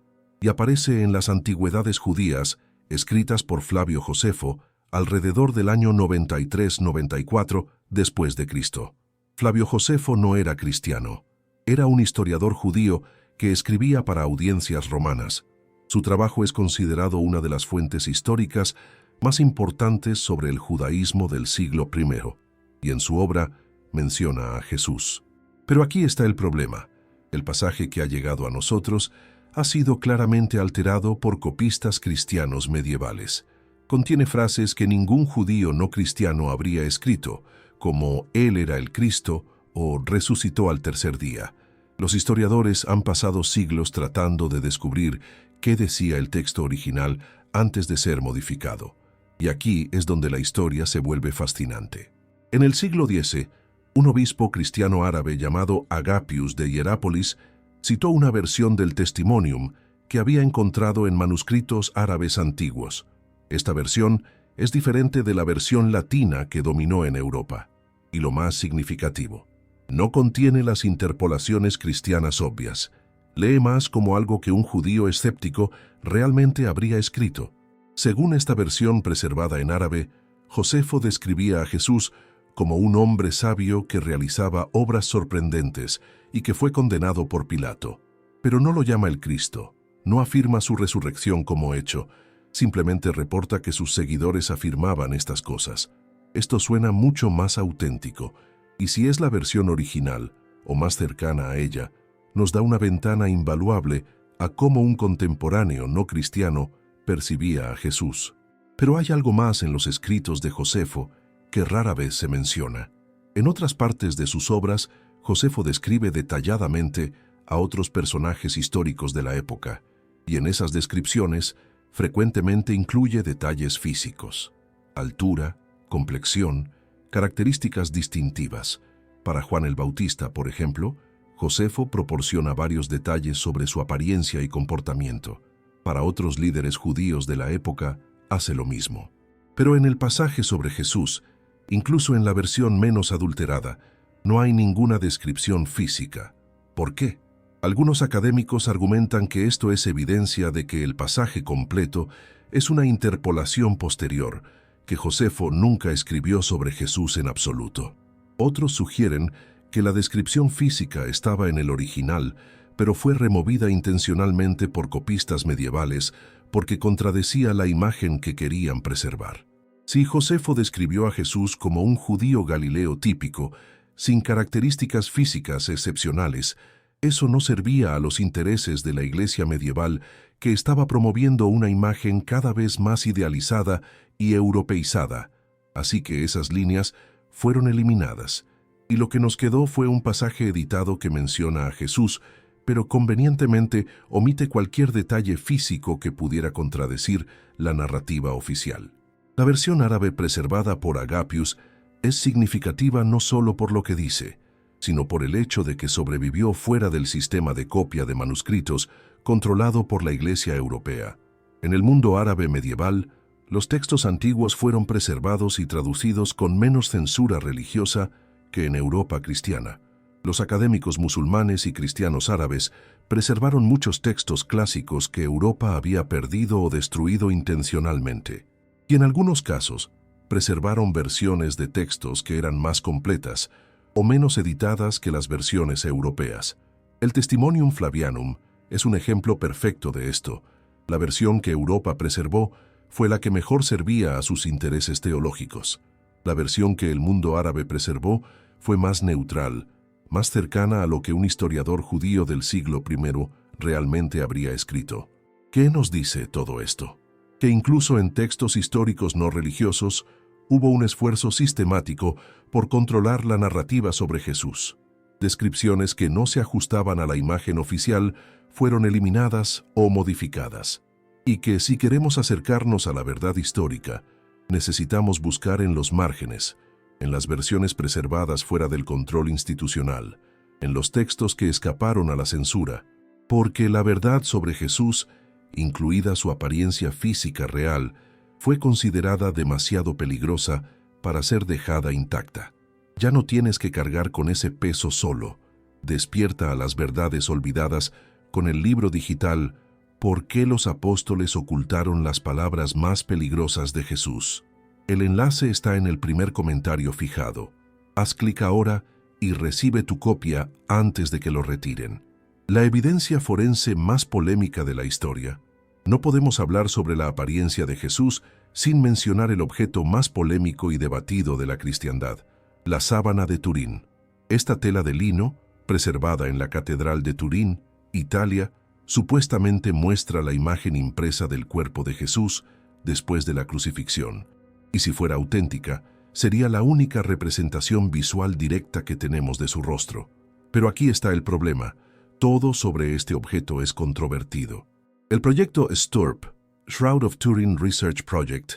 [SPEAKER 1] y aparece en las antigüedades judías escritas por Flavio Josefo alrededor del año 93-94 después de Cristo. Flavio Josefo no era cristiano. Era un historiador judío que escribía para audiencias romanas. Su trabajo es considerado una de las fuentes históricas más importantes sobre el judaísmo del siglo I, y en su obra menciona a Jesús. Pero aquí está el problema. El pasaje que ha llegado a nosotros ha sido claramente alterado por copistas cristianos medievales. Contiene frases que ningún judío no cristiano habría escrito, como «Él era el Cristo» o «resucitó al tercer día». Los historiadores han pasado siglos tratando de descubrir qué decía el texto original antes de ser modificado. Y aquí es donde la historia se vuelve fascinante. En el siglo X, un obispo cristiano árabe llamado Agapius de Hierápolis citó una versión del Testimonium que había encontrado en manuscritos árabes antiguos. Esta versión es diferente de la versión latina que dominó en Europa. Y lo más significativo, no contiene las interpolaciones cristianas obvias. Lee más como algo que un judío escéptico realmente habría escrito. Según esta versión preservada en árabe, Josefo describía a Jesús como un hombre sabio que realizaba obras sorprendentes y que fue condenado por Pilato. Pero no lo llama el Cristo, no afirma su resurrección como hecho, simplemente reporta que sus seguidores afirmaban estas cosas. Esto suena mucho más auténtico, y si es la versión original, o más cercana a ella, nos da una ventana invaluable a cómo un contemporáneo no cristiano percibía a Jesús. Pero hay algo más en los escritos de Josefo que rara vez se menciona. En otras partes de sus obras, Josefo describe detalladamente a otros personajes históricos de la época, y en esas descripciones frecuentemente incluye detalles físicos: altura, complexión, características distintivas. Para Juan el Bautista, por ejemplo, Josefo proporciona varios detalles sobre su apariencia y comportamiento. Para otros líderes judíos de la época, hace lo mismo. Pero en el pasaje sobre Jesús, incluso en la versión menos adulterada, no hay ninguna descripción física. ¿Por qué? Algunos académicos argumentan que esto es evidencia de que el pasaje completo es una interpolación posterior, que Josefo nunca escribió sobre Jesús en absoluto. Otros sugieren que la descripción física estaba en el original, pero fue removida intencionalmente por copistas medievales porque contradecía la imagen que querían preservar. Si Josefo describió a Jesús como un judío galileo típico, sin características físicas excepcionales, eso no servía a los intereses de la Iglesia medieval, que estaba promoviendo una imagen cada vez más idealizada y europeizada, así que esas líneas fueron eliminadas, y lo que nos quedó fue un pasaje editado que menciona a Jesús, pero convenientemente omite cualquier detalle físico que pudiera contradecir la narrativa oficial. La versión árabe preservada por Agapius es significativa no solo por lo que dice, sino por el hecho de que sobrevivió fuera del sistema de copia de manuscritos controlado por la Iglesia europea. En el mundo árabe medieval, los textos antiguos fueron preservados y traducidos con menos censura religiosa que en Europa cristiana. Los académicos musulmanes y cristianos árabes preservaron muchos textos clásicos que Europa había perdido o destruido intencionalmente. Y en algunos casos, preservaron versiones de textos que eran más completas o menos editadas que las versiones europeas. El Testimonium Flavianum es un ejemplo perfecto de esto. La versión que Europa preservó fue la que mejor servía a sus intereses teológicos. La versión que el mundo árabe preservó fue más neutral, más cercana a lo que un historiador judío del siglo I realmente habría escrito. ¿Qué nos dice todo esto? Que incluso en textos históricos no religiosos hubo un esfuerzo sistemático por controlar la narrativa sobre Jesús. Descripciones que no se ajustaban a la imagen oficial fueron eliminadas o modificadas. Y que si queremos acercarnos a la verdad histórica, necesitamos buscar en los márgenes, en las versiones preservadas fuera del control institucional, en los textos que escaparon a la censura, porque la verdad sobre Jesús, incluida su apariencia física real, fue considerada demasiado peligrosa para ser dejada intacta. Ya no tienes que cargar con ese peso solo. Despierta a las verdades olvidadas con el libro digital ¿Por qué los apóstoles ocultaron las palabras más peligrosas de Jesús? El enlace está en el primer comentario fijado. Haz clic ahora y recibe tu copia antes de que lo retiren. La evidencia forense más polémica de la historia. No podemos hablar sobre la apariencia de Jesús sin mencionar el objeto más polémico y debatido de la cristiandad, la sábana de Turín. Esta tela de lino, preservada en la Catedral de Turín, Italia, supuestamente muestra la imagen impresa del cuerpo de Jesús después de la crucifixión. Y si fuera auténtica, sería la única representación visual directa que tenemos de su rostro. Pero aquí está el problema. Todo sobre este objeto es controvertido. El proyecto STURP, Shroud of Turin Research Project,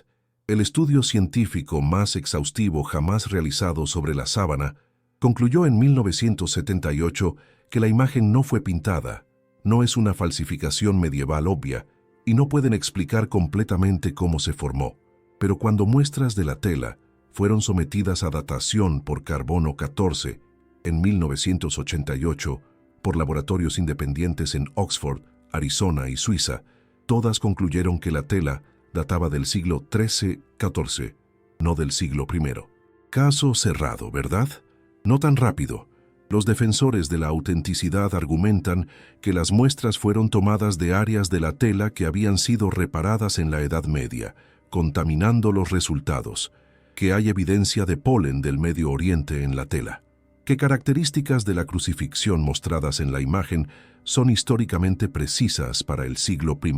[SPEAKER 1] el estudio científico más exhaustivo jamás realizado sobre la sábana, concluyó en 1978 que la imagen no fue pintada, no es una falsificación medieval obvia y no pueden explicar completamente cómo se formó. Pero cuando muestras de la tela fueron sometidas a datación por carbono 14 en 1988 por laboratorios independientes en Oxford, Arizona y Suiza, todas concluyeron que la tela databa del siglo XIII-XIV, no del siglo I. Caso cerrado, ¿verdad? No tan rápido. Los defensores de la autenticidad argumentan que las muestras fueron tomadas de áreas de la tela que habían sido reparadas en la Edad Media, contaminando los resultados, que hay evidencia de polen del Medio Oriente en la tela, que características de la crucifixión mostradas en la imagen son históricamente precisas para el siglo I,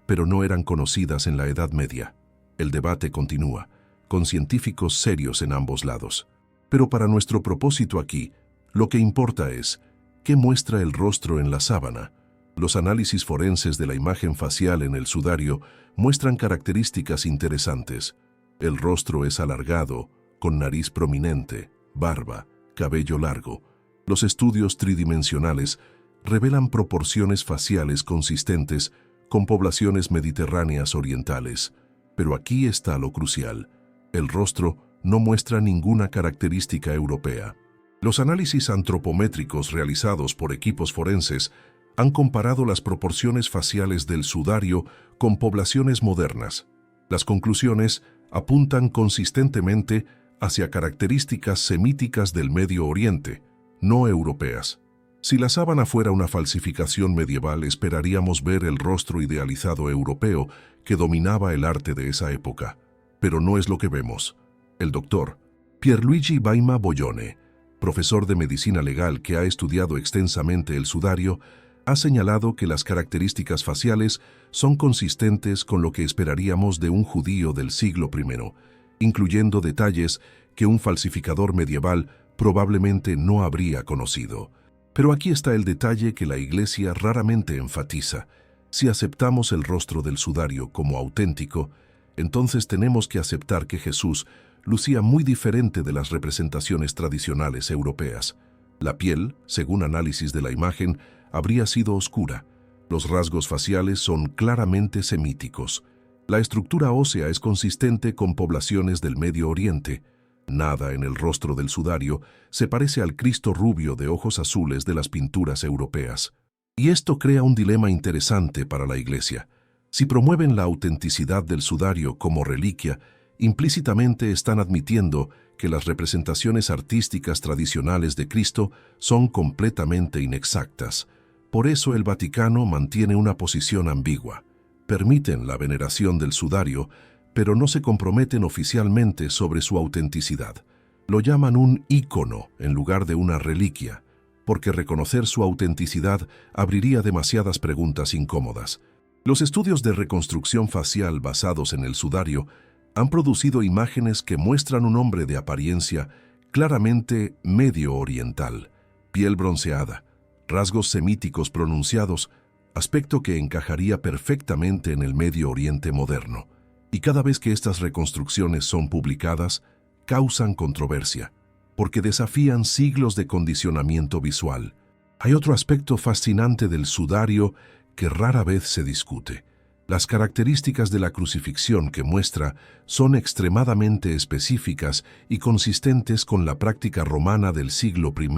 [SPEAKER 1] pero no eran conocidas en la Edad Media. El debate continúa, con científicos serios en ambos lados. Pero para nuestro propósito aquí, lo que importa es, ¿qué muestra el rostro en la sábana? Los análisis forenses de la imagen facial en el sudario muestran características interesantes. El rostro es alargado, con nariz prominente, barba, cabello largo. Los estudios tridimensionales revelan proporciones faciales consistentes con poblaciones mediterráneas orientales. Pero aquí está lo crucial. El rostro no muestra ninguna característica europea. Los análisis antropométricos realizados por equipos forenses han comparado las proporciones faciales del sudario con poblaciones modernas. Las conclusiones apuntan consistentemente hacia características semíticas del Medio Oriente, no europeas. Si la sábana fuera una falsificación medieval, esperaríamos ver el rostro idealizado europeo que dominaba el arte de esa época. Pero no es lo que vemos. El doctor Pierluigi Baima Boglione, profesor de medicina legal que ha estudiado extensamente el sudario, ha señalado que las características faciales son consistentes con lo que esperaríamos de un judío del siglo I, incluyendo detalles que un falsificador medieval probablemente no habría conocido. Pero aquí está el detalle que la Iglesia raramente enfatiza. Si aceptamos el rostro del sudario como auténtico, entonces tenemos que aceptar que Jesús lucía muy diferente de las representaciones tradicionales europeas. La piel, según análisis de la imagen, habría sido oscura. Los rasgos faciales son claramente semíticos. La estructura ósea es consistente con poblaciones del Medio Oriente. Nada en el rostro del sudario se parece al Cristo rubio de ojos azules de las pinturas europeas. Y esto crea un dilema interesante para la Iglesia. Si promueven la autenticidad del sudario como reliquia, implícitamente están admitiendo que las representaciones artísticas tradicionales de Cristo son completamente inexactas. Por eso el Vaticano mantiene una posición ambigua. Permiten la veneración del sudario, pero no se comprometen oficialmente sobre su autenticidad. Lo llaman un ícono en lugar de una reliquia, porque reconocer su autenticidad abriría demasiadas preguntas incómodas. Los estudios de reconstrucción facial basados en el sudario han producido imágenes que muestran un hombre de apariencia claramente medio oriental, piel bronceada, rasgos semíticos pronunciados, aspecto que encajaría perfectamente en el Medio Oriente moderno. Y cada vez que estas reconstrucciones son publicadas, causan controversia, porque desafían siglos de condicionamiento visual. Hay otro aspecto fascinante del sudario que rara vez se discute. Las características de la crucifixión que muestra son extremadamente específicas y consistentes con la práctica romana del siglo I,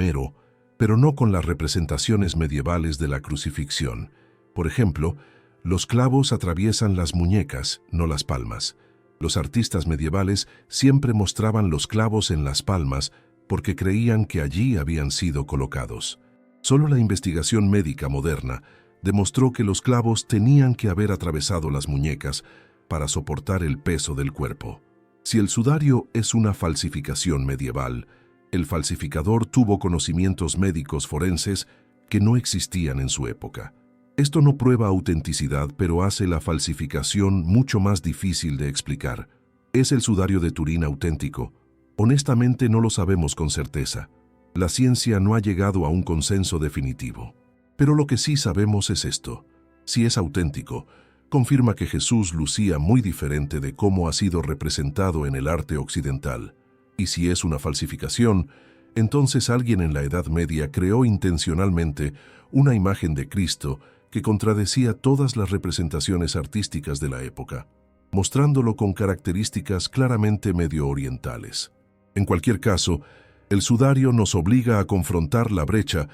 [SPEAKER 1] pero no con las representaciones medievales de la crucifixión. Por ejemplo, los clavos atraviesan las muñecas, no las palmas. Los artistas medievales siempre mostraban los clavos en las palmas porque creían que allí habían sido colocados. Solo la investigación médica moderna demostró que los clavos tenían que haber atravesado las muñecas para soportar el peso del cuerpo. Si el sudario es una falsificación medieval, el falsificador tuvo conocimientos médicos forenses que no existían en su época. Esto no prueba autenticidad, pero hace la falsificación mucho más difícil de explicar. ¿Es el sudario de Turín auténtico? Honestamente no lo sabemos con certeza. La ciencia no ha llegado a un consenso definitivo. Pero lo que sí sabemos es esto. Si es auténtico, confirma que Jesús lucía muy diferente de cómo ha sido representado en el arte occidental. Y si es una falsificación, entonces alguien en la Edad Media creó intencionalmente una imagen de Cristo que contradecía todas las representaciones artísticas de la época, mostrándolo con características claramente medio orientales. En cualquier caso, el sudario nos obliga a confrontar la brecha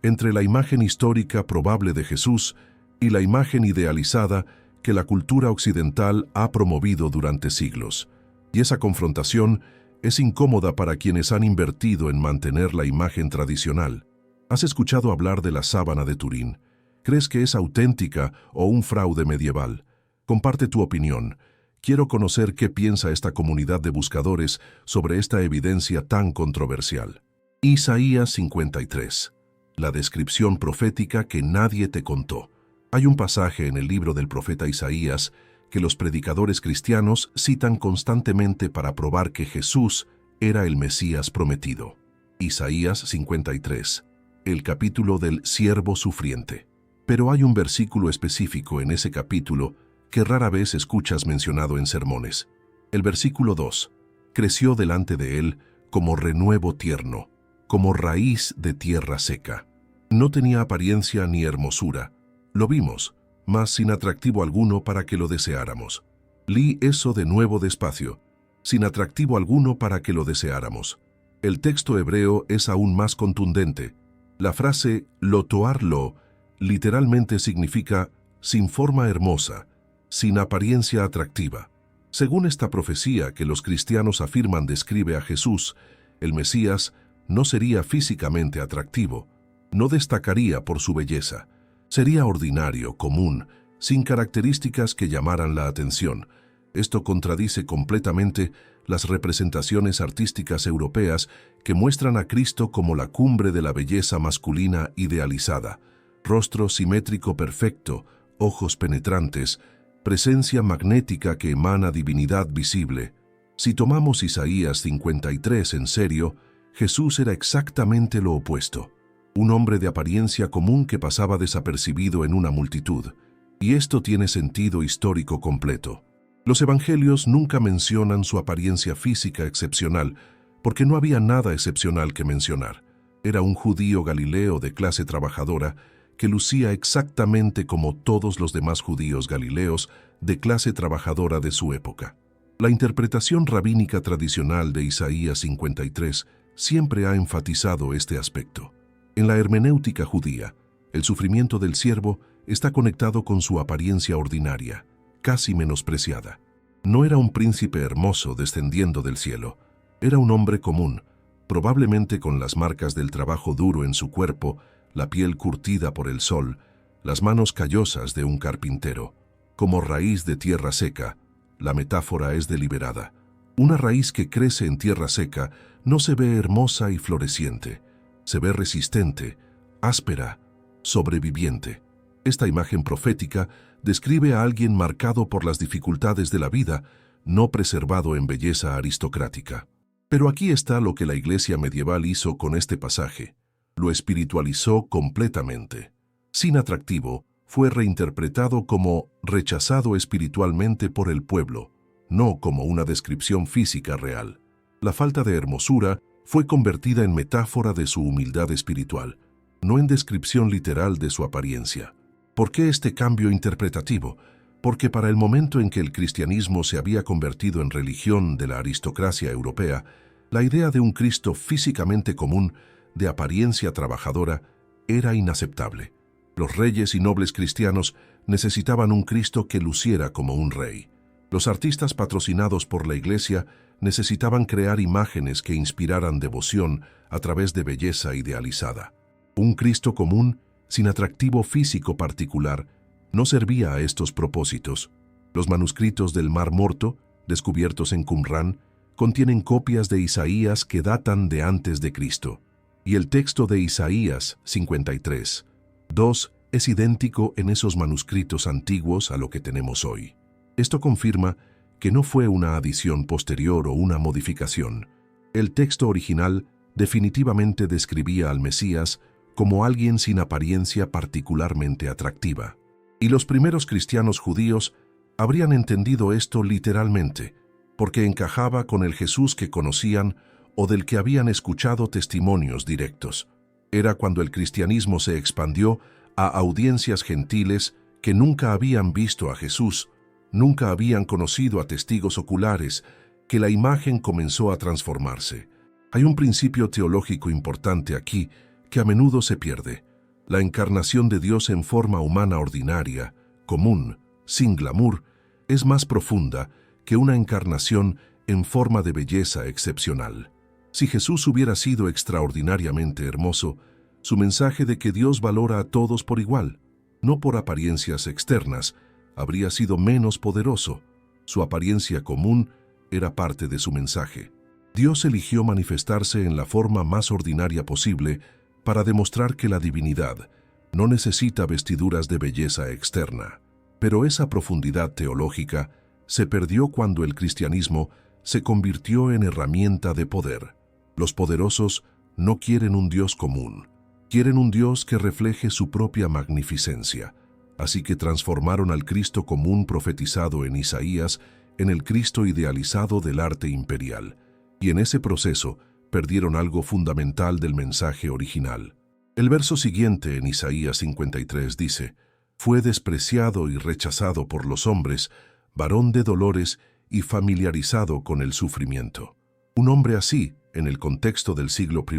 [SPEAKER 1] entre la imagen histórica probable de Jesús y la imagen idealizada que la cultura occidental ha promovido durante siglos. Y esa confrontación es incómoda para quienes han invertido en mantener la imagen tradicional. ¿Has escuchado hablar de la sábana de Turín? ¿Crees que es auténtica o un fraude medieval? Comparte tu opinión. Quiero conocer qué piensa esta comunidad de buscadores sobre esta evidencia tan controversial. Isaías 53. La descripción profética que nadie te contó. Hay un pasaje en el libro del profeta Isaías que los predicadores cristianos citan constantemente para probar que Jesús era el Mesías prometido. Isaías 53, el capítulo del siervo sufriente. Pero hay un versículo específico en ese capítulo que rara vez escuchas mencionado en sermones. El versículo 2. Creció delante de él como renuevo tierno, como raíz de tierra seca. No tenía apariencia ni hermosura. Lo vimos, mas sin atractivo alguno para que lo deseáramos. Leí eso de nuevo despacio. Sin atractivo alguno para que lo deseáramos. El texto hebreo es aún más contundente. La frase lo toar lo literalmente significa sin forma hermosa, sin apariencia atractiva. Según esta profecía que los cristianos afirman describe a Jesús, el Mesías no sería físicamente atractivo, no destacaría por su belleza, sería ordinario, común, sin características que llamaran la atención. Esto contradice completamente las representaciones artísticas europeas que muestran a Cristo como la cumbre de la belleza masculina idealizada, rostro simétrico perfecto, ojos penetrantes, presencia magnética que emana divinidad visible. Si tomamos Isaías 53 en serio, Jesús era exactamente lo opuesto, un hombre de apariencia común que pasaba desapercibido en una multitud. Y esto tiene sentido histórico completo. Los evangelios nunca mencionan su apariencia física excepcional, porque no había nada excepcional que mencionar. Era un judío galileo de clase trabajadora que lucía exactamente como todos los demás judíos galileos de clase trabajadora de su época. La interpretación rabínica tradicional de Isaías 53 siempre ha enfatizado este aspecto. En la hermenéutica judía, el sufrimiento del siervo está conectado con su apariencia ordinaria, casi menospreciada. No era un príncipe hermoso descendiendo del cielo, era un hombre común, probablemente con las marcas del trabajo duro en su cuerpo, la piel curtida por el sol, las manos callosas de un carpintero. Como raíz de tierra seca, la metáfora es deliberada. Una raíz que crece en tierra seca no se ve hermosa y floreciente, se ve resistente, áspera, sobreviviente. Esta imagen profética describe a alguien marcado por las dificultades de la vida, no preservado en belleza aristocrática. Pero aquí está lo que la Iglesia medieval hizo con este pasaje. Lo espiritualizó completamente. Sin atractivo, fue reinterpretado como rechazado espiritualmente por el pueblo, no como una descripción física real. La falta de hermosura fue convertida en metáfora de su humildad espiritual, no en descripción literal de su apariencia. ¿Por qué este cambio interpretativo? Porque para el momento en que el cristianismo se había convertido en religión de la aristocracia europea, la idea de un Cristo físicamente común, de apariencia trabajadora, era inaceptable. Los reyes y nobles cristianos necesitaban un Cristo que luciera como un rey. Los artistas patrocinados por la Iglesia necesitaban crear imágenes que inspiraran devoción a través de belleza idealizada. Un Cristo común, sin atractivo físico particular, no servía a estos propósitos. Los manuscritos del Mar Muerto, descubiertos en Qumrán, contienen copias de Isaías que datan de antes de Cristo. Y el texto de Isaías 53:2 es idéntico en esos manuscritos antiguos a lo que tenemos hoy. Esto confirma que no fue una adición posterior o una modificación. El texto original definitivamente describía al Mesías como alguien sin apariencia particularmente atractiva. Y los primeros cristianos judíos habrían entendido esto literalmente, porque encajaba con el Jesús que conocían o del que habían escuchado testimonios directos. Era cuando el cristianismo se expandió a audiencias gentiles que nunca habían visto a Jesús, nunca habían conocido a testigos oculares, que la imagen comenzó a transformarse. Hay un principio teológico importante aquí que a menudo se pierde. La encarnación de Dios en forma humana ordinaria, común, sin glamour, es más profunda que una encarnación en forma de belleza excepcional. Si Jesús hubiera sido extraordinariamente hermoso, su mensaje de que Dios valora a todos por igual, no por apariencias externas, habría sido menos poderoso. Su apariencia común era parte de su mensaje. Dios eligió manifestarse en la forma más ordinaria posible para demostrar que la divinidad no necesita vestiduras de belleza externa. Pero esa profundidad teológica se perdió cuando el cristianismo se convirtió en herramienta de poder. Los poderosos no quieren un Dios común, quieren un Dios que refleje su propia magnificencia. Así que transformaron al Cristo común profetizado en Isaías en el Cristo idealizado del arte imperial, y en ese proceso perdieron algo fundamental del mensaje original. El verso siguiente en Isaías 53 dice: «Fue despreciado y rechazado por los hombres, varón de dolores y familiarizado con el sufrimiento». Un hombre así, en el contexto del siglo I,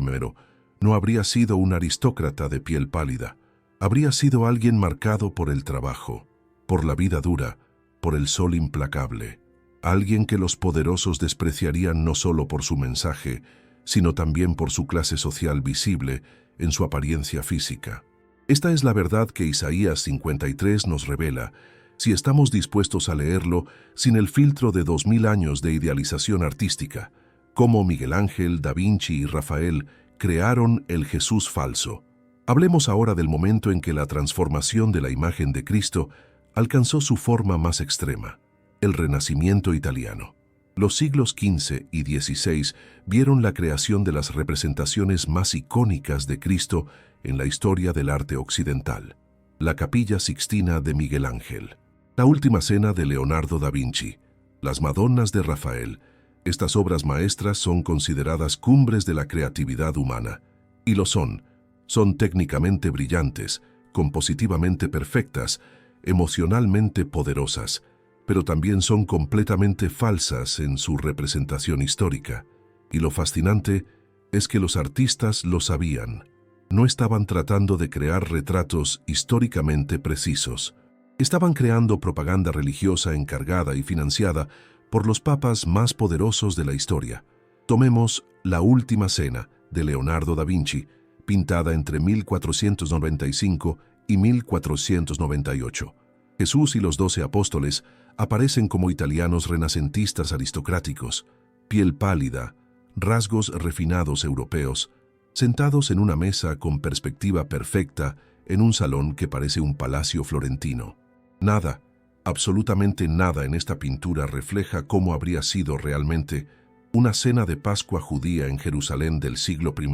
[SPEAKER 1] no habría sido un aristócrata de piel pálida, Habría sido alguien marcado por el trabajo, por la vida dura, por el sol implacable. Alguien que los poderosos despreciarían no solo por su mensaje, sino también por su clase social visible en su apariencia física. Esta es la verdad que Isaías 53 nos revela, si estamos dispuestos a leerlo sin el filtro de 2000 años de idealización artística, cómo Miguel Ángel, Da Vinci y Rafael crearon el Jesús falso. Hablemos ahora del momento en que la transformación de la imagen de Cristo alcanzó su forma más extrema, el Renacimiento italiano. Los siglos XV y XVI vieron la creación de las representaciones más icónicas de Cristo en la historia del arte occidental. La Capilla Sixtina de Miguel Ángel, la Última Cena de Leonardo da Vinci, las Madonnas de Rafael. Estas obras maestras son consideradas cumbres de la creatividad humana, y lo son. Son técnicamente brillantes, compositivamente perfectas, emocionalmente poderosas, pero también son completamente falsas en su representación histórica. Y lo fascinante es que los artistas lo sabían. No estaban tratando de crear retratos históricamente precisos. Estaban creando propaganda religiosa encargada y financiada por los papas más poderosos de la historia. Tomemos La Última Cena de Leonardo da Vinci, pintada entre 1495 y 1498. Jesús y los 12 apóstoles aparecen como italianos renacentistas aristocráticos, piel pálida, rasgos refinados europeos, sentados en una mesa con perspectiva perfecta en un salón que parece un palacio florentino. Nada, absolutamente nada en esta pintura refleja cómo habría sido realmente una cena de Pascua judía en Jerusalén del siglo I.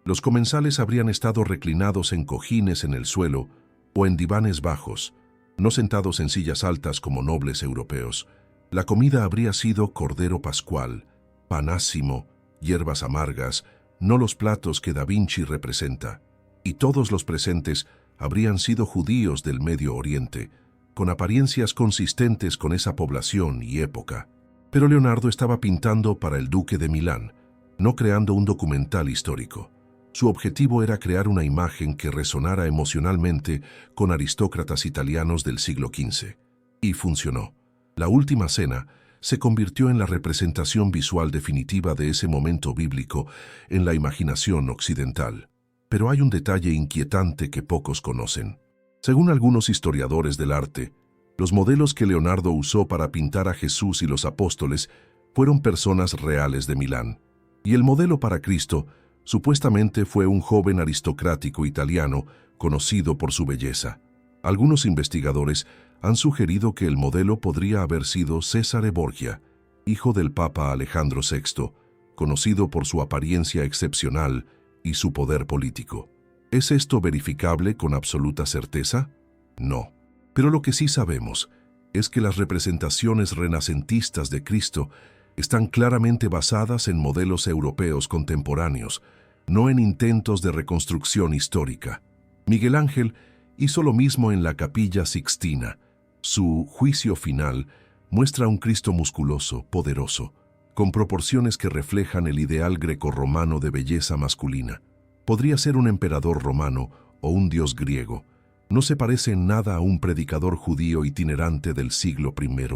[SPEAKER 1] Los comensales habrían estado reclinados en cojines en el suelo o en divanes bajos, no sentados en sillas altas como nobles europeos. La comida habría sido cordero pascual, panásimo, hierbas amargas, no los platos que Da Vinci representa. Y todos los presentes habrían sido judíos del Medio Oriente, con apariencias consistentes con esa población y época. Pero Leonardo estaba pintando para el duque de Milán, no creando un documental histórico. Su objetivo era crear una imagen que resonara emocionalmente con aristócratas italianos del siglo XV. Y funcionó. La Última Cena se convirtió en la representación visual definitiva de ese momento bíblico en la imaginación occidental. Pero hay un detalle inquietante que pocos conocen. Según algunos historiadores del arte, los modelos que Leonardo usó para pintar a Jesús y los apóstoles fueron personas reales de Milán. Y el modelo para Cristo supuestamente fue un joven aristocrático italiano conocido por su belleza. Algunos investigadores han sugerido que el modelo podría haber sido Cesare Borgia, hijo del Papa Alejandro VI, conocido por su apariencia excepcional y su poder político. ¿Es esto verificable con absoluta certeza? No. Pero lo que sí sabemos es que las representaciones renacentistas de Cristo están claramente basadas en modelos europeos contemporáneos, no en intentos de reconstrucción histórica. Miguel Ángel hizo lo mismo en la Capilla Sixtina. Su Juicio Final muestra a un Cristo musculoso, poderoso, con proporciones que reflejan el ideal grecorromano de belleza masculina. Podría ser un emperador romano o un dios griego. No se parece en nada a un predicador judío itinerante del siglo I.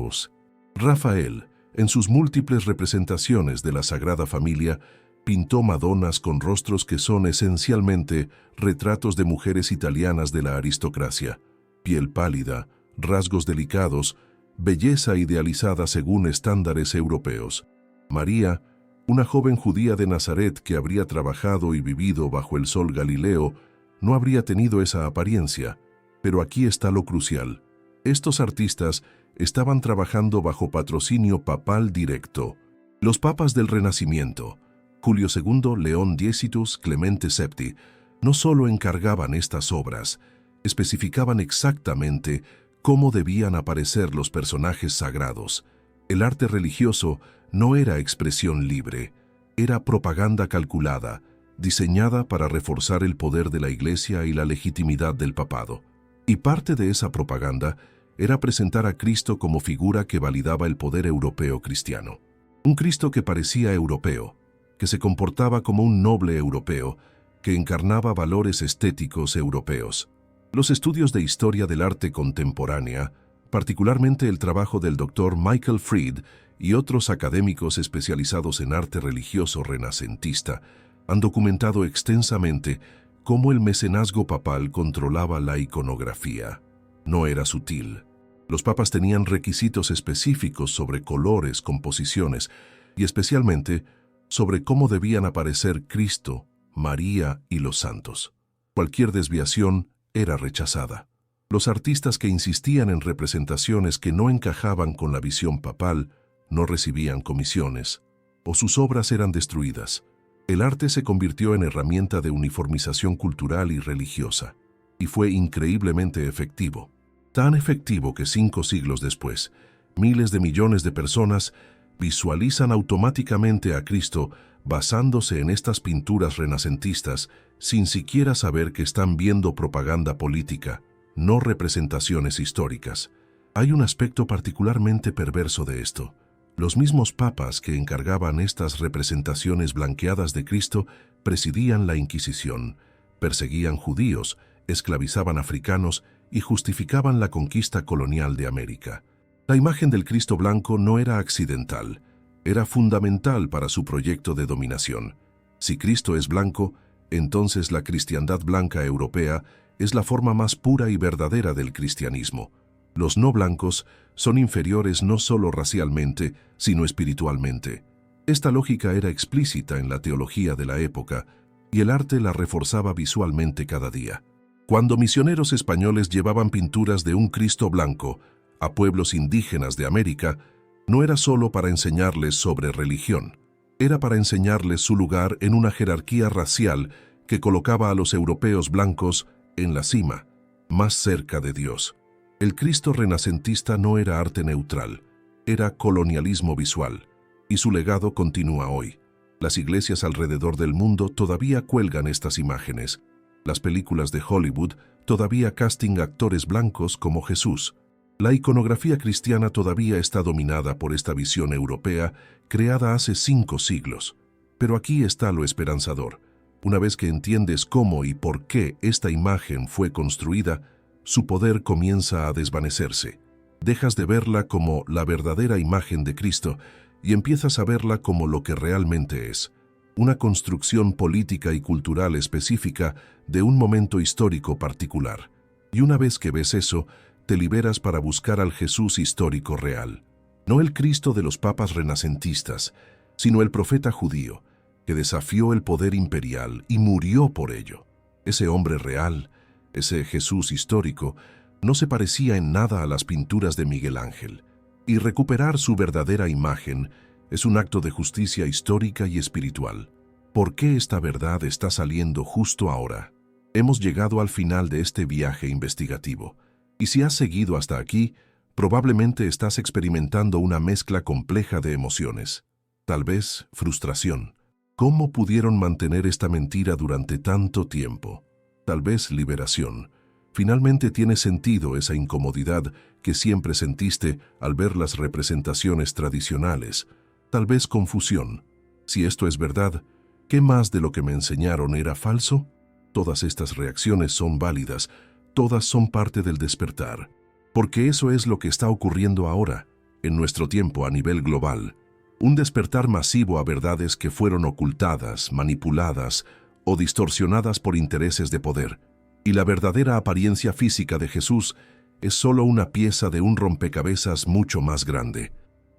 [SPEAKER 1] Rafael, en sus múltiples representaciones de la Sagrada Familia, pintó Madonas con rostros que son esencialmente retratos de mujeres italianas de la aristocracia. Piel pálida, rasgos delicados, belleza idealizada según estándares europeos. María, una joven judía de Nazaret que habría trabajado y vivido bajo el sol galileo, no habría tenido esa apariencia. Pero aquí está lo crucial. Estos artistas estaban trabajando bajo patrocinio papal directo. Los papas del Renacimiento, Julio II, León X, Clemente VII, no solo encargaban estas obras, especificaban exactamente cómo debían aparecer los personajes sagrados. El arte religioso no era expresión libre, era propaganda calculada, diseñada para reforzar el poder de la Iglesia y la legitimidad del papado. Y parte de esa propaganda era presentar a Cristo como figura que validaba el poder europeo cristiano. Un Cristo que parecía europeo, que se comportaba como un noble europeo, que encarnaba valores estéticos europeos. Los estudios de historia del arte contemporánea, particularmente el trabajo del Dr. Michael Fried y otros académicos especializados en arte religioso renacentista, han documentado extensamente cómo el mecenazgo papal controlaba la iconografía. No era sutil. Los papas tenían requisitos específicos sobre colores, composiciones y especialmente sobre cómo debían aparecer Cristo, María y los santos. Cualquier desviación era rechazada. Los artistas que insistían en representaciones que no encajaban con la visión papal no recibían comisiones, o sus obras eran destruidas. El arte se convirtió en herramienta de uniformización cultural y religiosa, y fue increíblemente efectivo. Tan efectivo que 5 siglos después, miles de millones de personas visualizan automáticamente a Cristo basándose en estas pinturas renacentistas sin siquiera saber que están viendo propaganda política, no representaciones históricas. Hay un aspecto particularmente perverso de esto. Los mismos papas que encargaban estas representaciones blanqueadas de Cristo presidían la Inquisición, perseguían judíos, esclavizaban africanos y justificaban la conquista colonial de América. La imagen del Cristo blanco no era accidental, era fundamental para su proyecto de dominación. Si Cristo es blanco, entonces la cristiandad blanca europea es la forma más pura y verdadera del cristianismo. Los no blancos son inferiores no solo racialmente, sino espiritualmente. Esta lógica era explícita en la teología de la época, y el arte la reforzaba visualmente cada día. Cuando misioneros españoles llevaban pinturas de un Cristo blanco a pueblos indígenas de América, no era solo para enseñarles sobre religión, era para enseñarles su lugar en una jerarquía racial que colocaba a los europeos blancos en la cima, más cerca de Dios. El Cristo renacentista no era arte neutral, era colonialismo visual, y su legado continúa hoy. Las iglesias alrededor del mundo todavía cuelgan estas imágenes. Las películas de Hollywood todavía casting actores blancos como Jesús. La iconografía cristiana todavía está dominada por esta visión europea creada hace 5 siglos. Pero aquí está lo esperanzador. Una vez que entiendes cómo y por qué esta imagen fue construida, su poder comienza a desvanecerse. Dejas de verla como la verdadera imagen de Cristo y empiezas a verla como lo que realmente es, una construcción política y cultural específica de un momento histórico particular. Y una vez que ves eso, te liberas para buscar al Jesús histórico real. No el Cristo de los papas renacentistas, sino el profeta judío, que desafió el poder imperial y murió por ello. Ese hombre real, ese Jesús histórico, no se parecía en nada a las pinturas de Miguel Ángel, y recuperar su verdadera imagen es un acto de justicia histórica y espiritual. ¿Por qué esta verdad está saliendo justo ahora? Hemos llegado al final de este viaje investigativo, y si has seguido hasta aquí, probablemente estás experimentando una mezcla compleja de emociones. Tal vez frustración. ¿Cómo pudieron mantener esta mentira durante tanto tiempo? Tal vez liberación. Finalmente tiene sentido esa incomodidad que siempre sentiste al ver las representaciones tradicionales. Tal vez confusión. Si esto es verdad, ¿qué más de lo que me enseñaron era falso? Todas estas reacciones son válidas, todas son parte del despertar. Porque eso es lo que está ocurriendo ahora, en nuestro tiempo a nivel global. Un despertar masivo a verdades que fueron ocultadas, manipuladas o distorsionadas por intereses de poder. Y la verdadera apariencia física de Jesús es solo una pieza de un rompecabezas mucho más grande.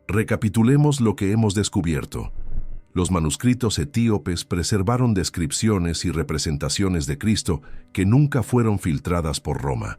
[SPEAKER 1] Recapitulemos lo que hemos descubierto. Los manuscritos etíopes preservaron descripciones y representaciones de Cristo que nunca fueron filtradas por Roma.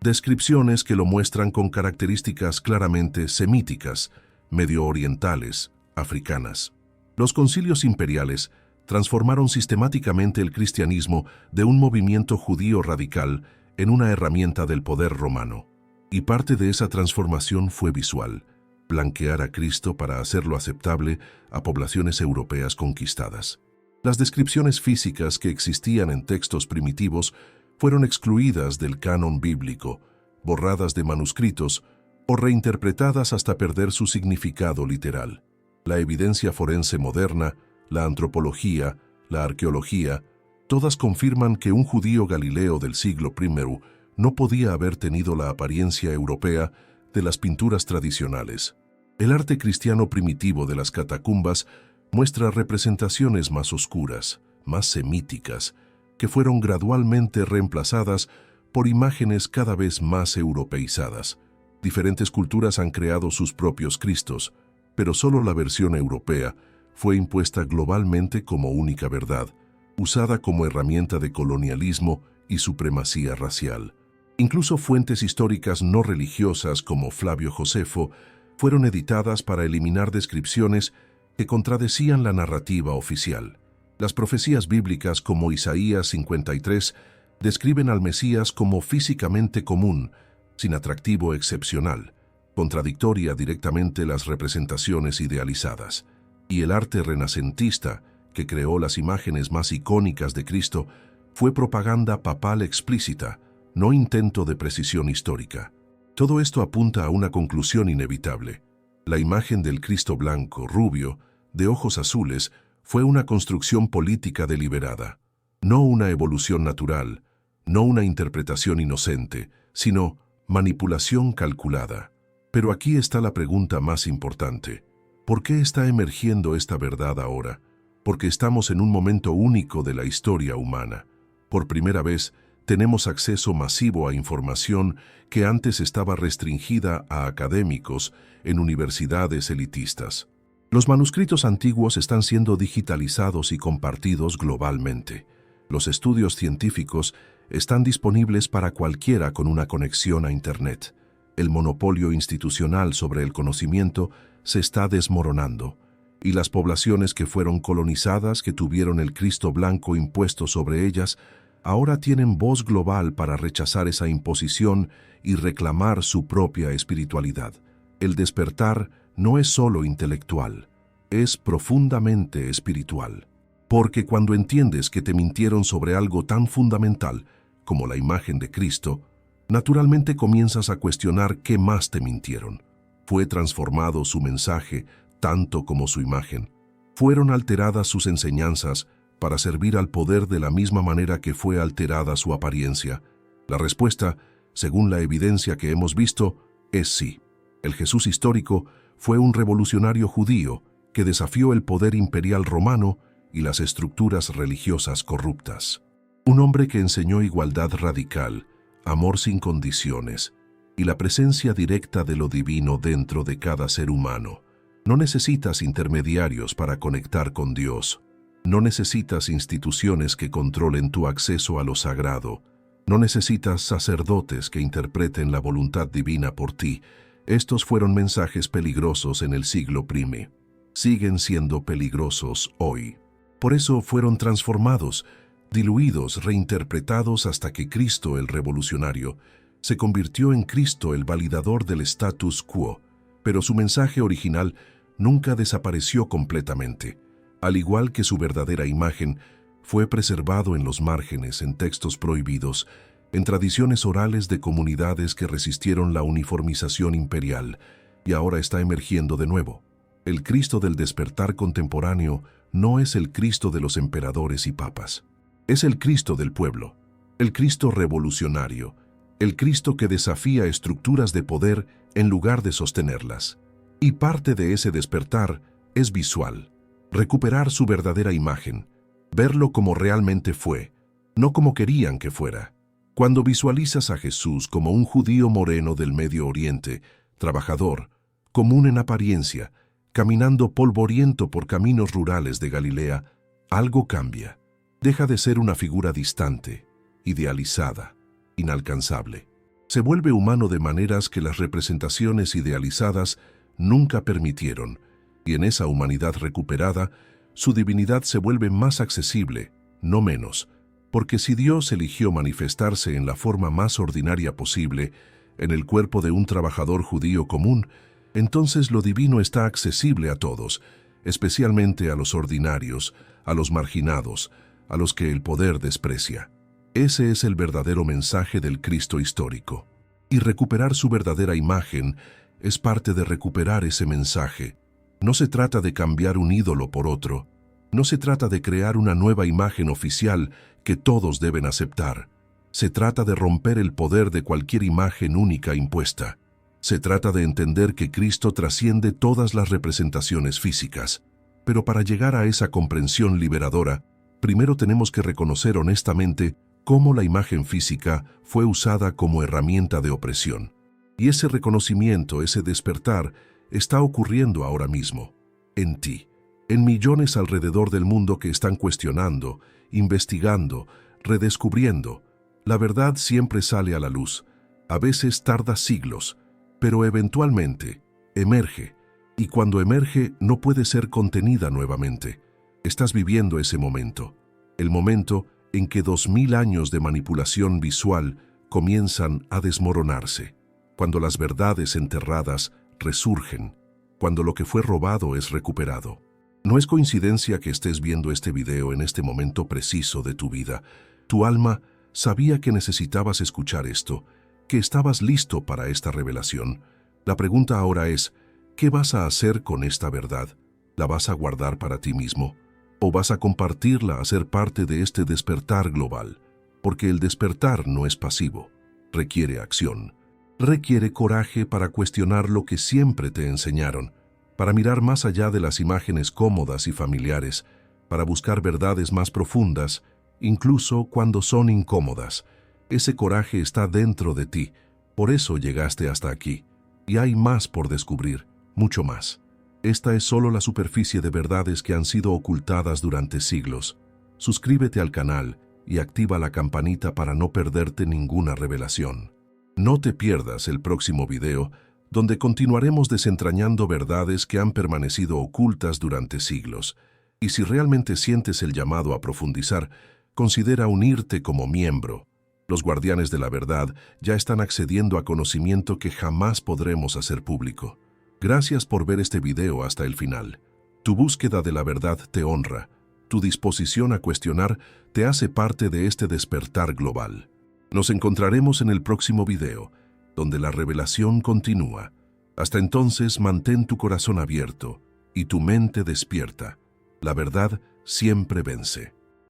[SPEAKER 1] Descripciones que lo muestran con características claramente semíticas, medio orientales, africanas. Los concilios imperiales transformaron sistemáticamente el cristianismo de un movimiento judío radical en una herramienta del poder romano. Y parte de esa transformación fue visual, blanquear a Cristo para hacerlo aceptable a poblaciones europeas conquistadas. Las descripciones físicas que existían en textos primitivos fueron excluidas del canon bíblico, borradas de manuscritos o reinterpretadas hasta perder su significado literal. La evidencia forense moderna, la antropología, la arqueología, Todas confirman que un judío galileo del siglo I no podía haber tenido la apariencia europea de las pinturas tradicionales. El arte cristiano primitivo de las catacumbas muestra representaciones más oscuras, más semíticas, que fueron gradualmente reemplazadas por imágenes cada vez más europeizadas. Diferentes culturas han creado sus propios Cristos, pero solo la versión europea fue impuesta globalmente como única verdad, usada como herramienta de colonialismo y supremacía racial. Incluso fuentes históricas no religiosas como Flavio Josefo fueron editadas para eliminar descripciones que contradecían la narrativa oficial. Las profecías bíblicas como Isaías 53 describen al Mesías como físicamente común, sin atractivo excepcional, contradictoria directamente las representaciones idealizadas. Y el arte renacentista, que creó las imágenes más icónicas de Cristo, fue propaganda papal explícita, no intento de precisión histórica. Todo esto apunta a una conclusión inevitable. La imagen del Cristo blanco, rubio, de ojos azules, fue una construcción política deliberada, no una evolución natural, no una interpretación inocente, sino manipulación calculada. Pero aquí está la pregunta más importante. ¿Por qué está emergiendo esta verdad ahora? Porque estamos en un momento único de la historia humana. Por primera vez, tenemos acceso masivo a información que antes estaba restringida a académicos en universidades elitistas. Los manuscritos antiguos están siendo digitalizados y compartidos globalmente. Los estudios científicos están disponibles para cualquiera con una conexión a Internet. El monopolio institucional sobre el conocimiento se está desmoronando, y las poblaciones que fueron colonizadas, que tuvieron el Cristo blanco impuesto sobre ellas, ahora tienen voz global para rechazar esa imposición y reclamar su propia espiritualidad. El despertar no es solo intelectual, es profundamente espiritual. Porque cuando entiendes que te mintieron sobre algo tan fundamental como la imagen de Cristo, naturalmente comienzas a cuestionar qué más te mintieron. ¿Fue transformado su mensaje tanto como su imagen? ¿Fueron alteradas sus enseñanzas para servir al poder de la misma manera que fue alterada su apariencia? La respuesta, según la evidencia que hemos visto, es sí. El Jesús histórico fue un revolucionario judío que desafió el poder imperial romano y las estructuras religiosas corruptas. Un hombre que enseñó igualdad radical, amor sin condiciones y la presencia directa de lo divino dentro de cada ser humano. No necesitas intermediarios para conectar con Dios. No necesitas instituciones que controlen tu acceso a lo sagrado. No necesitas sacerdotes que interpreten la voluntad divina por ti. Estos fueron mensajes peligrosos en el siglo I. Siguen siendo peligrosos hoy. Por eso fueron transformados, diluidos, reinterpretados hasta que Cristo, el revolucionario, se convirtió en Cristo, el validador del status quo. Pero su mensaje original nunca desapareció completamente. Al igual que su verdadera imagen, fue preservado en los márgenes, en textos prohibidos, en tradiciones orales de comunidades que resistieron la uniformización imperial, y ahora está emergiendo de nuevo. El Cristo del despertar contemporáneo no es el Cristo de los emperadores y papas. Es el Cristo del pueblo, el Cristo revolucionario, el Cristo que desafía estructuras de poder en lugar de sostenerlas. Y parte de ese despertar es visual. Recuperar su verdadera imagen, verlo como realmente fue, no como querían que fuera. Cuando visualizas a Jesús como un judío moreno del Medio Oriente, trabajador, común en apariencia, caminando polvoriento por caminos rurales de Galilea, algo cambia. Deja de ser una figura distante, idealizada, inalcanzable. Se vuelve humano de maneras que las representaciones idealizadas nunca permitieron, y en esa humanidad recuperada, su divinidad se vuelve más accesible, no menos, porque si Dios eligió manifestarse en la forma más ordinaria posible, en el cuerpo de un trabajador judío común, entonces lo divino está accesible a todos, especialmente a los ordinarios, a los marginados, a los que el poder desprecia. Ese es el verdadero mensaje del Cristo histórico. Y recuperar su verdadera imagen es parte de recuperar ese mensaje. No se trata de cambiar un ídolo por otro, No se trata de crear una nueva imagen oficial que todos deben aceptar. Se trata de romper el poder de cualquier imagen única impuesta. Se trata de entender que Cristo trasciende todas las representaciones físicas. Pero para llegar a esa comprensión liberadora, primero tenemos que reconocer honestamente cómo la imagen física fue usada como herramienta de opresión. Y ese reconocimiento, ese despertar, está ocurriendo ahora mismo, en ti, en millones alrededor del mundo que están cuestionando, investigando, redescubriendo. La verdad siempre sale a la luz. A veces tarda siglos, pero eventualmente emerge. Y cuando emerge no puede ser contenida nuevamente. Estás viviendo ese momento. El momento en que 2000 años de manipulación visual comienzan a desmoronarse. Cuando las verdades enterradas resurgen. Cuando lo que fue robado es recuperado. No es coincidencia que estés viendo este video en este momento preciso de tu vida. Tu alma sabía que necesitabas escuchar esto, que estabas listo para esta revelación. La pregunta ahora es, ¿qué vas a hacer con esta verdad? ¿La vas a guardar para ti mismo? ¿O vas a compartirla a ser parte de este despertar global? Porque el despertar no es pasivo, requiere acción. Requiere coraje para cuestionar lo que siempre te enseñaron, para mirar más allá de las imágenes cómodas y familiares, para buscar verdades más profundas, incluso cuando son incómodas. Ese coraje está dentro de ti, por eso llegaste hasta aquí. Y hay más por descubrir, mucho más. Esta es solo la superficie de verdades que han sido ocultadas durante siglos. Suscríbete al canal y activa la campanita para no perderte ninguna revelación. No te pierdas el próximo video, donde continuaremos desentrañando verdades que han permanecido ocultas durante siglos. Y si realmente sientes el llamado a profundizar, considera unirte como miembro. Los guardianes de la verdad ya están accediendo a conocimiento que jamás podremos hacer público. Gracias por ver este video hasta el final. Tu búsqueda de la verdad te honra. Tu disposición a cuestionar te hace parte de este despertar global. Nos encontraremos en el próximo video, donde la revelación continúa. Hasta entonces, mantén tu corazón abierto y tu mente despierta. La verdad siempre vence.